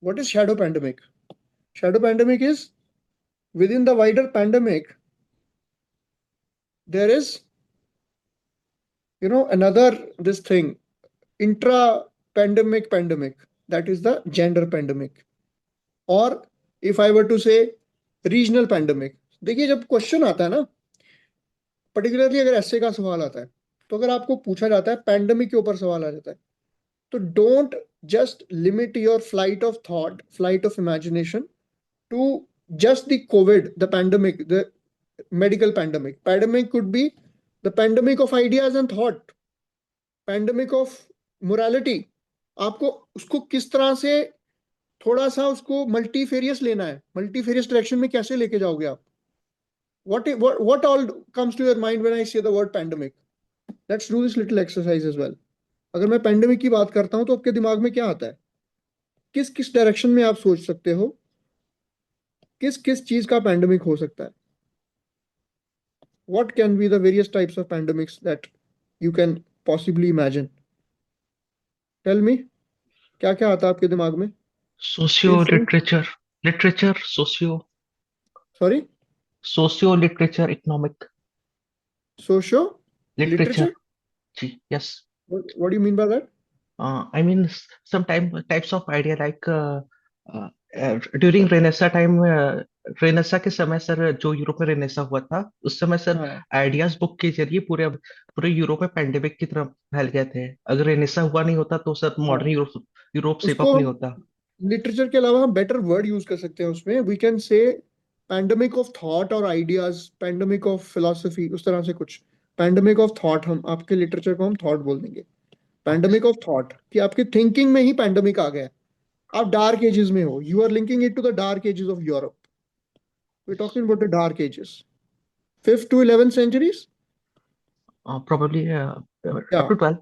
Speaker 1: What is shadow pandemic? Shadow pandemic is within the wider pandemic, there is, another this thing, intra pandemic, that is the gender pandemic. Or if I were to say regional pandemic, देखिए जब question आता है ना, particularly अगर ऐसे का सवाल आता है, तो अगर आपको पूछा जाता है पैंडेमिक के ऊपर सवाल आ जाता है, तो don't just limit your flight of thought, flight of imagination to just the COVID, the pandemic, the medical pandemic. Pandemic could be the pandemic of ideas and thought, pandemic of morality. आपको उसको किस तरह से थोड़ा सा उसको multifarious लेना है, मल्टीफेरियस डायरेक्शन में कैसे लेके जाओगे आप? What all comes to your mind when I say the word pandemic? Let's do this little exercise as well. अगर मैं पैंडेमिक की बात करता हूं तो आपके दिमाग में क्या आता है? किस किस डायरेक्शन में आप सोच सकते हो? किस किस चीज का पैंडेमिक हो सकता है? What can be the various types of pandemics that you can possibly imagine? Tell me, क्या क्या आता है आपके दिमाग में?
Speaker 6: Socio
Speaker 1: Feel free.
Speaker 6: Literature, literature socio,
Speaker 1: Sorry,
Speaker 6: socio literature economic
Speaker 1: socio
Speaker 6: literature,
Speaker 1: literature.
Speaker 6: जी, yes.
Speaker 1: What do you mean by that?
Speaker 6: I mean, some types of idea like during Renaissance time, Renaissance के समय sir, जो Europe में Renaissance हुआ था उस समय sir,
Speaker 1: हाँ
Speaker 6: आइडियाज बुक के जरिए पूरे पूरे यूरोप में पेंडेमिक की तरफ फैल गए थे. अगर रेनेसा हुआ नहीं होता तो सर मॉडर्न
Speaker 1: हाँ,
Speaker 6: यूरोप यूरोप सेव
Speaker 1: उसको
Speaker 6: अप नहीं
Speaker 1: हम
Speaker 6: होता.
Speaker 1: लिटरेचर के अलावा हम बेटर वर्ड यूज कर सकते हैं उसमें. We can say pandemic of thought और आइडियाज, पैंडेमिक ऑफ फिलोसफी, उस तरह से कुछ. पैंडेमिक ऑफ थॉट, हम आपके लिटरेचर को हम थॉट बोल देंगे.
Speaker 6: ओके
Speaker 1: पैंडेमिक ऑफ थॉट कि आपकी थिंकिंग में ही पैंडेमिक आ गया है, आप डार्क एजेस में हो, you are linking it to the dark ages of Europe. We talking about the dark ages, 5th to 11th centuries.
Speaker 6: probably up
Speaker 1: Yeah,
Speaker 6: to 12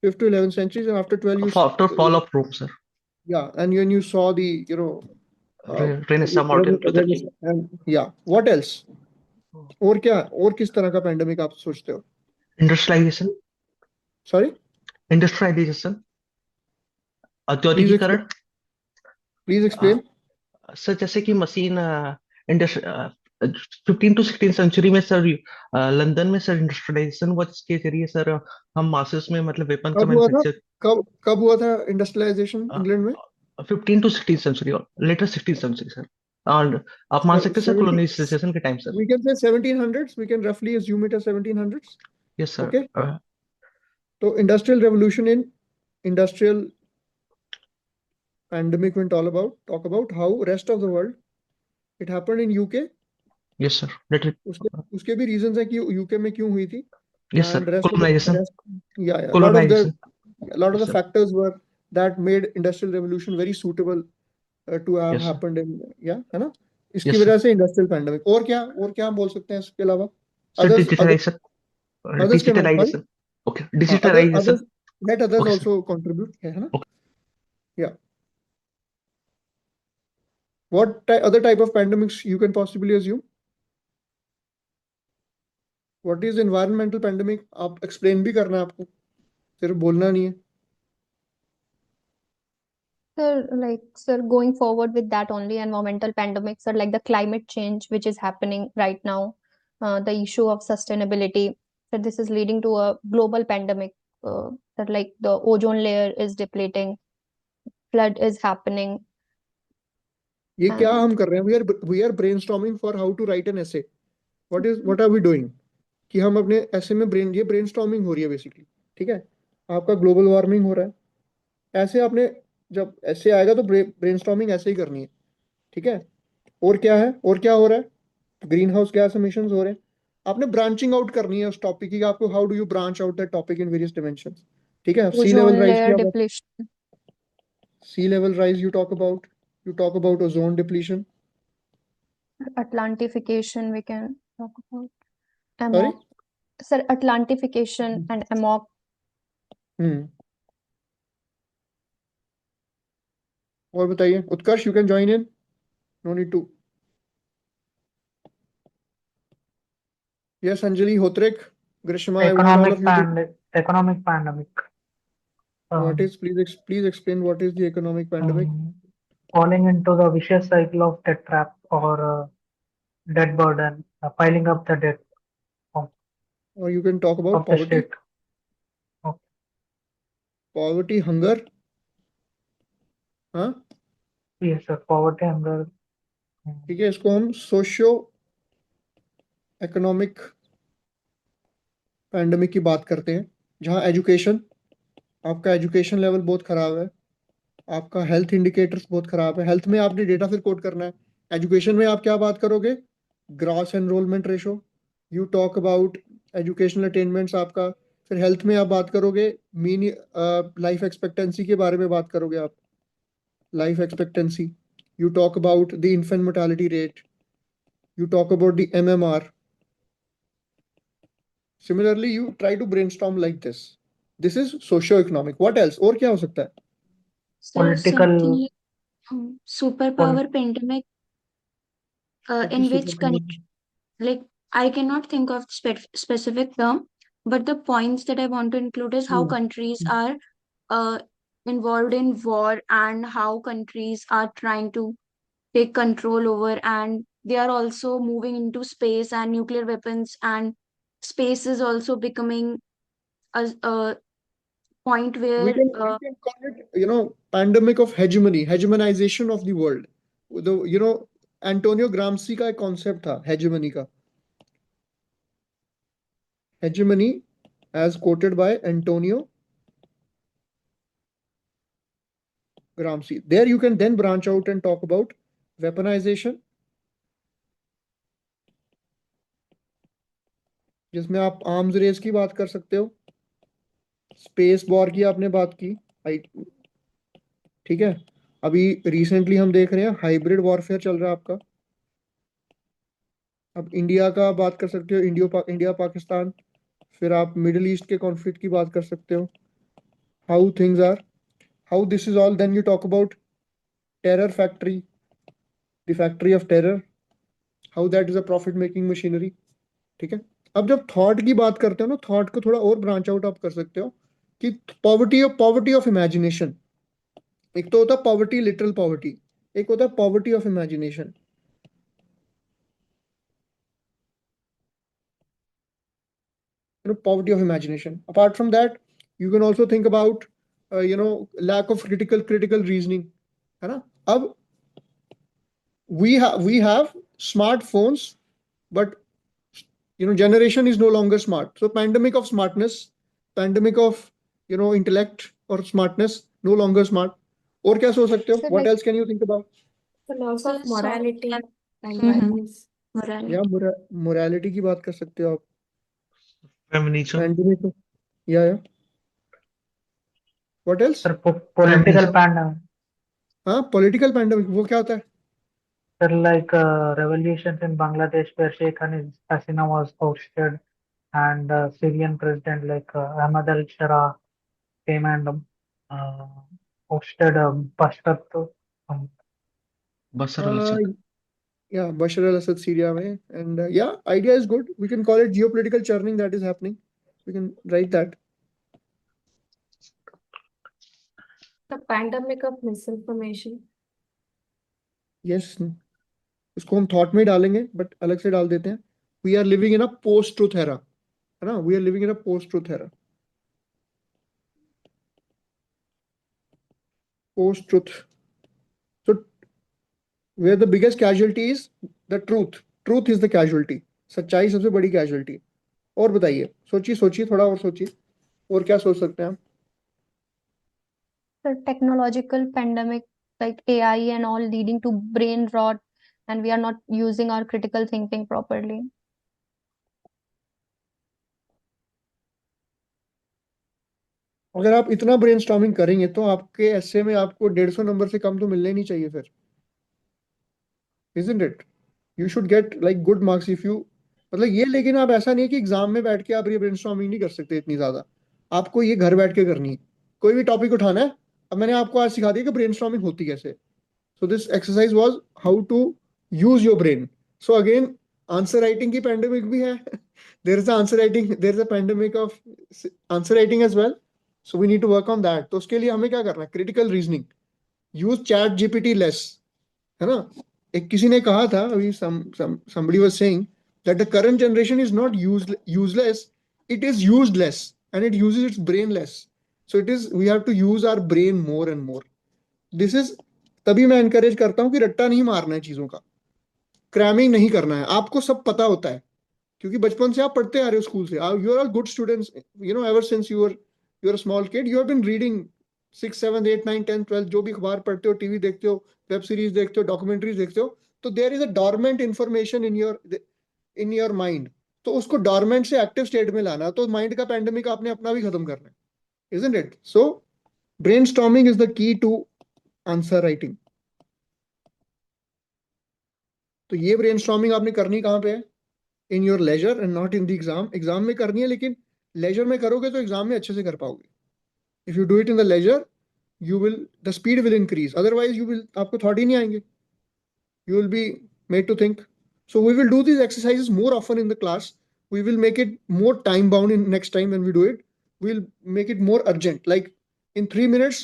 Speaker 1: 5th to 11th centuries, and after 12 you
Speaker 6: after fall of Rome sir.
Speaker 1: yeah, and when you saw the
Speaker 6: Renaissance Martin Luther king.
Speaker 1: and yeah, what else? और क्या, और किस तरह का pandemic आप सोचते हो?
Speaker 6: Industrialisation,
Speaker 1: sorry,
Speaker 6: industrialisation,
Speaker 1: please
Speaker 6: औद्योगिकरण.
Speaker 1: Explain, please explain.
Speaker 6: सर जैसे कि मशीन, इंडस्ट्री 15 to 16 सेंचुरी में सर, लंदन में सर इंडस्ट्रियलाइजेशन हुआ जिसके जरिए सर हम मासेस में मतलब वेपन का
Speaker 1: कब हुआ था?
Speaker 6: मैन्युफैक्चर.
Speaker 1: कब कब हुआ था इंडस्ट्रियलाइजेशन इंग्लैंड में?
Speaker 6: 15 to 16 सेंचुरी और लेटर 16 सेंचुरी सर. और आप मान सकते हैं सर
Speaker 1: 70,
Speaker 6: कॉलोनाइजेशन के time sir.
Speaker 1: we can say 1700s, we can roughly assume it as 1700s.
Speaker 6: Yes sir.
Speaker 1: Okay, तो industrial revolution in industrial pandemic went all about, talk about how rest of the world, it happened in UK.
Speaker 6: Yes sir. Later.
Speaker 1: उसके उसके भी reasons है कि UK में क्यों हुई थी.
Speaker 6: Yes sir.
Speaker 1: And rest of the
Speaker 6: colonisation,
Speaker 1: rest, yeah,
Speaker 6: colonisation.
Speaker 1: a lot of the
Speaker 6: yes sir.
Speaker 1: factors were that made industrial revolution very suitable to have
Speaker 6: yes sir.
Speaker 1: happened in, yeah, है ना. इसकी
Speaker 6: yes sir.
Speaker 1: वजह से industrial pandemic. और क्या हम बोल सकते हैं इसके अलावा?
Speaker 6: Sir
Speaker 1: others others
Speaker 6: digitalisation,
Speaker 1: others के नाम, sorry,
Speaker 6: डिजिटलाइजेशन. ओके,
Speaker 1: हाँ,
Speaker 6: digitalisation.
Speaker 1: others, let others
Speaker 6: okay sir.
Speaker 1: also contribute, है ना.
Speaker 6: Okay.
Speaker 1: Yeah, other type of pandemics you can possibly assume? What is environmental pandemic? आप explain भी करना है आपको, सिर्फ बोलना नहीं है.
Speaker 3: Sir, going forward with that only, environmental pandemics are like the climate change, which is happening right now, the issue of sustainability. So this is leading to a global pandemic, that like the ozone layer is depleting, flood is happening.
Speaker 1: ये क्या
Speaker 3: And
Speaker 1: हम कर रहे हैं? We are brainstorming for how to write an essay. What are we doing? कि हम अपने ऐसे में ये ब्रेनस्टॉर्मिंग हो रही है बेसिकली. ठीक है, आपका ग्लोबल वार्मिंग हो रहा है, ऐसे आपने जब ऐसे आएगा तो ब्रेनस्टॉर्मिंग ऐसे ही करनी है. ठीक है, और क्या है, और क्या हो रहा है? ग्रीन हाउस गैस एमिशंस हो रहे हैं. आपने ब्रांचिंग आउट करनी है उस टॉपिक की, आपको how do you branch out that topic in various dimensions. ठीक है, sea level
Speaker 3: Ozone
Speaker 1: rise
Speaker 3: layer
Speaker 1: की आप,
Speaker 3: depletion,
Speaker 1: sea level rise you talk about ozone depletion.
Speaker 3: Atlantification, we can talk about.
Speaker 1: Sorry.
Speaker 3: Amok. Sir, Atlantification and amok.
Speaker 1: और बताइए Utkarsh, you can join in, no need to. Yes Anjali, Hotrik, Grishma, I want all of you to.
Speaker 5: Economic pandemic.
Speaker 1: What is, please explain what is the economic pandemic.
Speaker 5: Falling into the vicious cycle of debt trap or debt burden, piling up the debt
Speaker 1: Or you can talk about
Speaker 5: of the
Speaker 1: poverty.
Speaker 5: state. Okay.
Speaker 1: Poverty, hunger. हाँ
Speaker 5: Yes, sir. Poverty, hunger.
Speaker 1: ठीक है, इसको हम socio economic pandemic की बात करते हैं, जहाँ एजुकेशन, आपका एजुकेशन लेवल बहुत खराब है, आपका हेल्थ इंडिकेटर्स बहुत खराब है। हेल्थ में आपने डेटा फिर कोट करना है, एजुकेशन में आप क्या बात करोगे, gross enrolment ratio, you talk about educational attainments आपका। फिर हेल्थ में आप बात करोगे मीन लाइफ एक्सपेक्टेंसी के बारे में बात करोगे आप, life expectancy, you talk about the infant mortality rate, you talk about the MMR. Similarly, you try to brainstorm like this. This is socio-economic. What else? और क्या हो सकता है?
Speaker 2: So
Speaker 5: Political.
Speaker 2: something like superpower pandemic,
Speaker 1: What
Speaker 2: in
Speaker 1: is
Speaker 2: which
Speaker 1: super?
Speaker 2: like I cannot think of specific term, but the points that I want to include is how countries are uh, involved in war and how countries are trying to take control over, and they are also moving into space and nuclear weapons, and space is also becoming a point
Speaker 1: We
Speaker 2: where
Speaker 1: can call it, pandemic of hegemony, hegemonization of the world. Antonio Gramsci का एक concept था hegemony का. Hegemony, as quoted by Antonio Gramsci. There you can then branch out and talk about weaponization, जिसमें आप arms race की बात कर सकते हो, स्पेस वॉर की आपने बात की, ठीक है। अभी रिसेंटली हम देख रहे हैं हाइब्रिड वॉरफेयर चल रहा है आपका। अब इंडिया का बात कर सकते हो, इंडिया पाकिस्तान, फिर आप मिडिल ईस्ट के कॉन्फ्लिक्ट की बात कर सकते हो, how things are, how this is all. Then you talk about terror factory, the factory of terror, how that is a profit making machinery. ठीक है, अब जब थॉट की बात करते हो ना, थॉट को थोड़ा और ब्रांच आउट आप कर सकते हो कि पॉवर्टी ऑफ इमेजिनेशन। एक तो होता है पॉवर्टी, लिटरल पॉवर्टी, एक होता है poverty of imagination. Poverty of imagination. Apart from that, you can also think about lack of critical reasoning, है ना। अब we have smartphones, but generation is no longer smart. So pandemic of smartness, pandemic of intellect or smartness, no longer smart. और क्या सोच सकते हो?
Speaker 3: Sir,
Speaker 1: What
Speaker 3: like
Speaker 1: else can you think about?
Speaker 7: The loss
Speaker 2: so
Speaker 7: of morality and
Speaker 2: Mhm.
Speaker 7: values.
Speaker 1: या
Speaker 2: Morality.
Speaker 1: Morality की बात कर सकते हो आप,
Speaker 6: Feminism.
Speaker 1: पैंडेमिक। या what else?
Speaker 5: Sir, political
Speaker 6: Feminism.
Speaker 5: pandemic.
Speaker 1: हाँ, पॉलिटिकल पैंडेमिक, वो क्या होता है?
Speaker 5: Sir, like revolutions in Bangladesh where Sheikh Hasina was ousted and Syrian president like Ahmad al-Shara came and uh, ousted Bashar. Um,
Speaker 6: Bashar al-Assad.
Speaker 1: Yeah, Bashar al-Assad Syria में, and yeah, idea is good. We can call it geopolitical churning that is happening. We can write that.
Speaker 7: The pandemic of misinformation.
Speaker 1: Yes, इसको हम thought में डालेंगे, but अलग से डाल देते हैं। We are living in a post truth era, है ना? We are living in a post truth era. Post truth. So where the biggest casualty is the truth. Truth is the casualty. सच्चाई सबसे बड़ी casualty। और बताइए, सोचिए सोचिए, थोड़ा और सोचिए, और क्या सोच सकते हैं हम?
Speaker 3: the technological pandemic like AI and all leading to brain rot, and we are not using our critical thinking properly.
Speaker 1: अगर आप इतना ब्रेनस्टॉर्मिंग करेंगे तो आपके एस्से में आपको 150 नंबर से कम तो मिलने नहीं चाहिए फिर, isn't it? You should get like good marks if you, मतलब ये, लेकिन आप ऐसा नहीं है कि एग्जाम में बैठ के आप ये ब्रेनस्टॉर्मिंग नहीं कर सकते इतनी ज्यादा, आपको ये घर बैठ के करनी है। कोई भी टॉपिक उठाना है, अब मैंने आपको आज सिखा दिया कि ब्रेनस्टॉर्मिंग होती कैसे। So this exercise was how to use your brain. So again, answer writing की पैंडेमिक भी है there is answer writing, there is a pandemic of answer writing as well. So we need to work on that. तो उसके लिए हमें क्या करना है? Critical reasoning, use ChatGPT less, है ना। एक किसी ने कहा था अभी, somebody was saying that the current generation is not useless, it is used less and it uses its brain less. So it is, we have to use our brain more and more. This is, तभी मैं encourage करता हूँ कि रट्टा नहीं मारना है चीजों का, क्रैमिंग नहीं करना है। आपको सब पता होता है क्योंकि बचपन से आप पढ़ते आ रहे हो स्कूल से, you are good students, you know, ever since you are small kid you have been reading 6, 7, 8, 9, 10, 12, जो भी अखबार पढ़ते हो, टीवी देखते हो, वेब सीरीज देखते हो, डॉक्यूमेंट्रीज देखते हो, तो there is a dormant information in your mind. तो उसको डॉर्मेंट से एक्टिव स्टेट में लाना, तो माइंड का पैंडेमिक आपने अपना भी खत्म करना है, isn't it? So brainstorming is the key to answer writing. तो ये ब्रेनस्टॉर्मिंग आपने करनी कहाँ पे है? In your leisure and not in the exam. Exam में करनी है, लेकिन लेजर में करोगे तो एग्जाम में अच्छे से कर पाओगे। If you do it in the leisure, you will, the speed will increase, otherwise you will, आपको थॉट ही नहीं आएंगे, you will be made to think. So we will do these exercises more often in the class. We will make it more time bound in next time when we do it. We'll make it more urgent. Like in 3 minutes,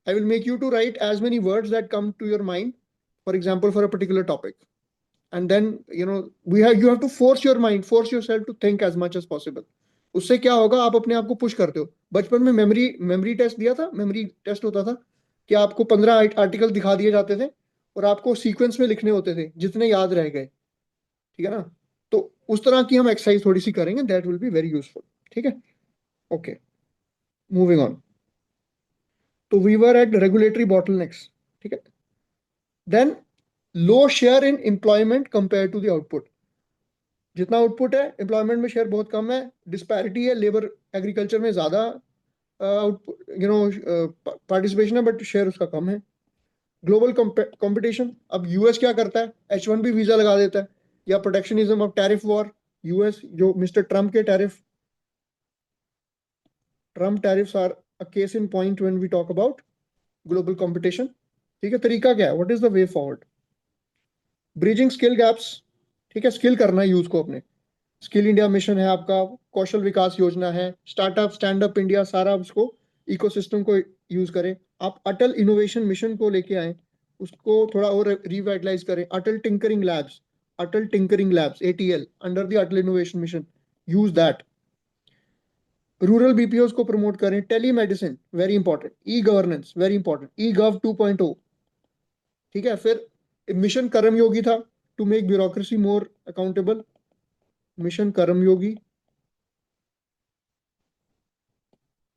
Speaker 1: I will make you to write as many words that come to your mind, for example, for a particular topic. And then, you have to force your mind, force yourself to think as much as possible. उससे क्या होगा? आप अपने आप को push करते हो। बचपन में मेमोरी टेस्ट दिया था, मेमोरी टेस्ट होता था कि आपको 15 आर्टिकल दिखा दिए जाते थे और आपको सीक्वेंस में लिखने होते थे जितने याद रह गए, ठीक है ना। तो उस तरह की हम एक्सरसाइज थोड़ी सी करेंगे, that will be very useful, ठीक है। Okay, moving on. तो we were at regulatory bottlenecks, ठीक है। Then low share in employment compare to the output. जितना आउटपुट है, एम्प्लॉयमेंट में शेयर बहुत कम है, डिस्पैरिटी है, लेबर एग्रीकल्चर में ज्यादा आउटपुट, पार्टिसिपेशन है, बट शेयर उसका कम है। ग्लोबल कंपटीशन, अब यूएस क्या करता है? H1B वीजा लगा देता है, या protectionism of tariff war. US, जो मिस्टर ट्रम्प के Trump tariffs are a case in point when we talk about global competition, ठीक है। तरीका क्या है? What is the way forward? Bridging skill gaps, ठीक है, स्किल करना है यूज को अपने। स्किल इंडिया मिशन है आपका, कौशल विकास योजना है, स्टार्टअप स्टैंड अप इंडिया, सारा उसको इकोसिस्टम को यूज करें। आप अटल इनोवेशन मिशन को लेके आए, उसको थोड़ा और रिवाइटलाइज करें। Atal tinkering labs ATL under the Atal innovation mission, use that. Rural BPOs को प्रमोट करें। Telemedicine very important, e governance very important, E-Gov 2.0, ठीक है। फिर मिशन कर्मयोगी था, to make bureaucracy more accountable, mission Karmayogi,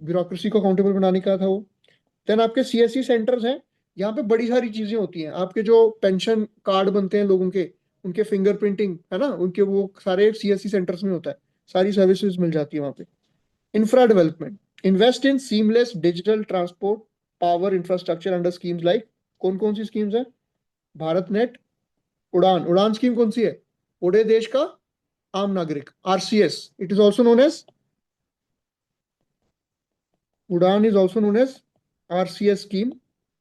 Speaker 1: bureaucracy को अकाउंटेबल बनाने का था वो। देन आपके CSC सेंटर्स हैं, यहाँ पे बड़ी सारी चीजें होती हैं। आपके जो पेंशन कार्ड बनते हैं लोगों के, उनके फिंगरप्रिंटिंग है ना, उनके वो सारे CSC सेंटर्स में होता है, सारी सर्विसेज मिल जाती है वहाँ पे। Infra development, invest in seamless digital transport power infrastructure under schemes like, कौन कौन सी स्कीम्स है? भारत नेट, उड़ान। उड़ान स्कीम कौन सी है? उड़े देश का आम नागरिक, RCS, it is also known as Udan is also known as RCS scheme,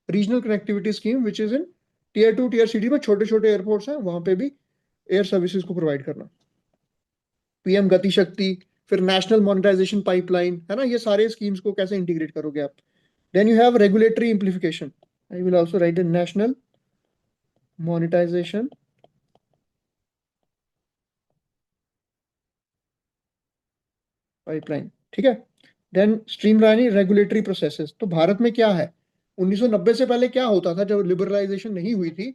Speaker 1: regional connectivity scheme, which is in Tier 2 Tier city में छोटे छोटे एयरपोर्ट्स हैं, वहां पे भी एयर सर्विसेज को प्रोवाइड करना। PM गति शक्ति, फिर नेशनल मोनेटाइजेशन पाइपलाइन, है ना। ये सारे स्कीम्स को कैसे इंटीग्रेट करोगे आप? Then you have regulatory simplification, I will also write in national monetisation pipeline, ठीक है। Then streamlining regulatory processes. तो भारत में क्या है, 1990 से पहले क्या होता था जब लिबरलाइजेशन नहीं हुई थी?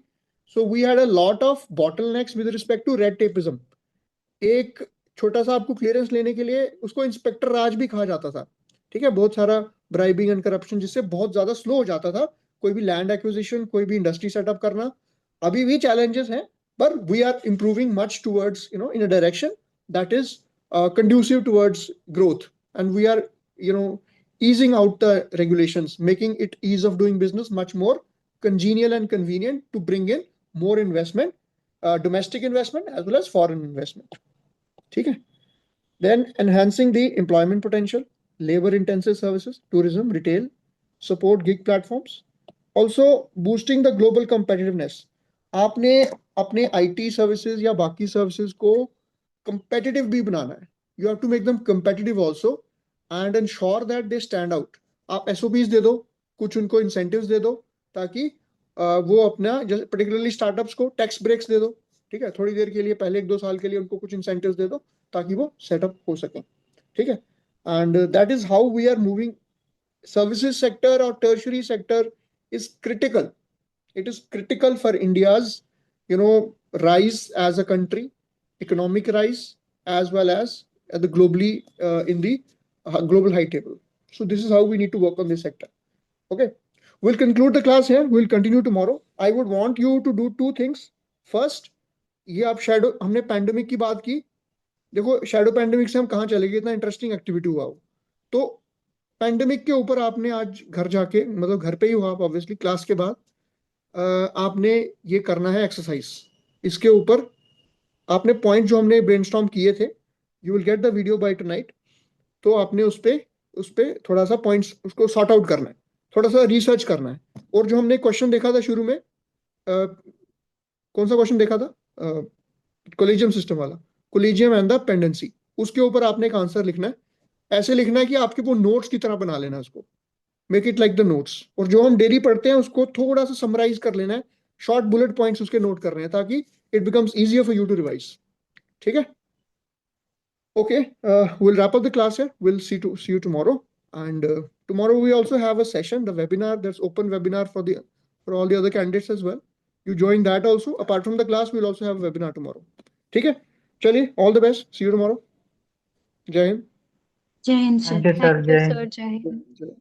Speaker 1: So we had a lot of bottlenecks with respect to red tapism. एक छोटा सा आपको क्लियरेंस लेने के लिए, उसको इंस्पेक्टर राज भी कहा जाता था, ठीक है। बहुत सारा ब्राइबिंग एंड करप्शन, जिससे बहुत ज्यादा स्लो हो जाता था कोई भी लैंड एक्विजिशन, कोई भी इंडस्ट्री सेटअप करना। अभी भी चैलेंजेस हैं, but we are improving much towards, in a direction that is conducive towards growth, and we are, you know easing out the regulations, making it ease of doing business much more congenial and convenient to bring in more investment, domestic investment as well as foreign investment. Okay. Then enhancing the employment potential, labor intensive services, tourism, retail, support gig platforms. Also boosting the global competitiveness. आपने अपने IT services या बाकी services को competitive भी बनाना है. You have to make them competitive also and ensure that they stand out. आप SOPs दे दो, कुछ उनको incentives दे दो ताकि वो अपना particularly startups को tax breaks दे दो. ठीक है, थोड़ी देर के लिए, पहले 1-2 साल के लिए उनको कुछ incentives दे दो ताकि वो सेटअप हो सकें. ठीक है, and that is how we are moving. Services sector or tertiary sector is critical. It is critical for India's, rise as a country, economic rise, as well as the globally in the global high table. So this is how we need to work on this sector. Okay, we'll conclude the class here. We'll continue tomorrow. I would want you to do 2 things. First, ये आप shadow, हमने pandemic की बात की. देखो shadow pandemic से हम कहाँ चले गए, इतना इंटरेस्टिंग एक्टिविटी हुआ हो. तो पैंडेमिक के ऊपर आपने आज घर जाके, मतलब घर पे ही हो आप ऑब्वियसली, क्लास के बाद आपने ये करना है एक्सरसाइज. इसके ऊपर आपने पॉइंट जो हमने ब्रेनस्टॉर्म किए थे, you will get the video bye tonight. तो आपने उस पे थोड़ा सा पॉइंट्स उसको सॉर्ट आउट करना है, थोड़ा सा रिसर्च करना है. और जो हमने क्वेश्चन देखा था शुरू में, कौन सा क्वेश्चन देखा था, कोलिजियम सिस्टम वाला, कोलिजियम एंड द पेंडेंसी, उसके ऊपर आपने एक आंसर लिखना है. ऐसे लिखना है कि आपके वो नोट्स की तरह बना लेना उसको, make it like the notes. और जो हम डेली पढ़ते हैं उसको थोड़ा सा समराइज कर लेना है, शॉर्ट बुलेट पॉइंट्स उसके नोट कर रहे हैं ताकि it becomes easier for you to revise. ठीक है, okay, we'll wrap up the class here. We'll see you tomorrow. And tomorrow we also have a session, the webinar. There's open webinar for all the other candidates as well. You join that also. Apart from the class, we'll also have a webinar tomorrow. ठीक है, चलिए, all the best. See you tomorrow. जय Hind.
Speaker 2: Jai Hind, sir.
Speaker 5: Thank you, sir.
Speaker 3: Thank you,
Speaker 5: Jai Hind.
Speaker 3: sir. Jai Hind.
Speaker 1: जय.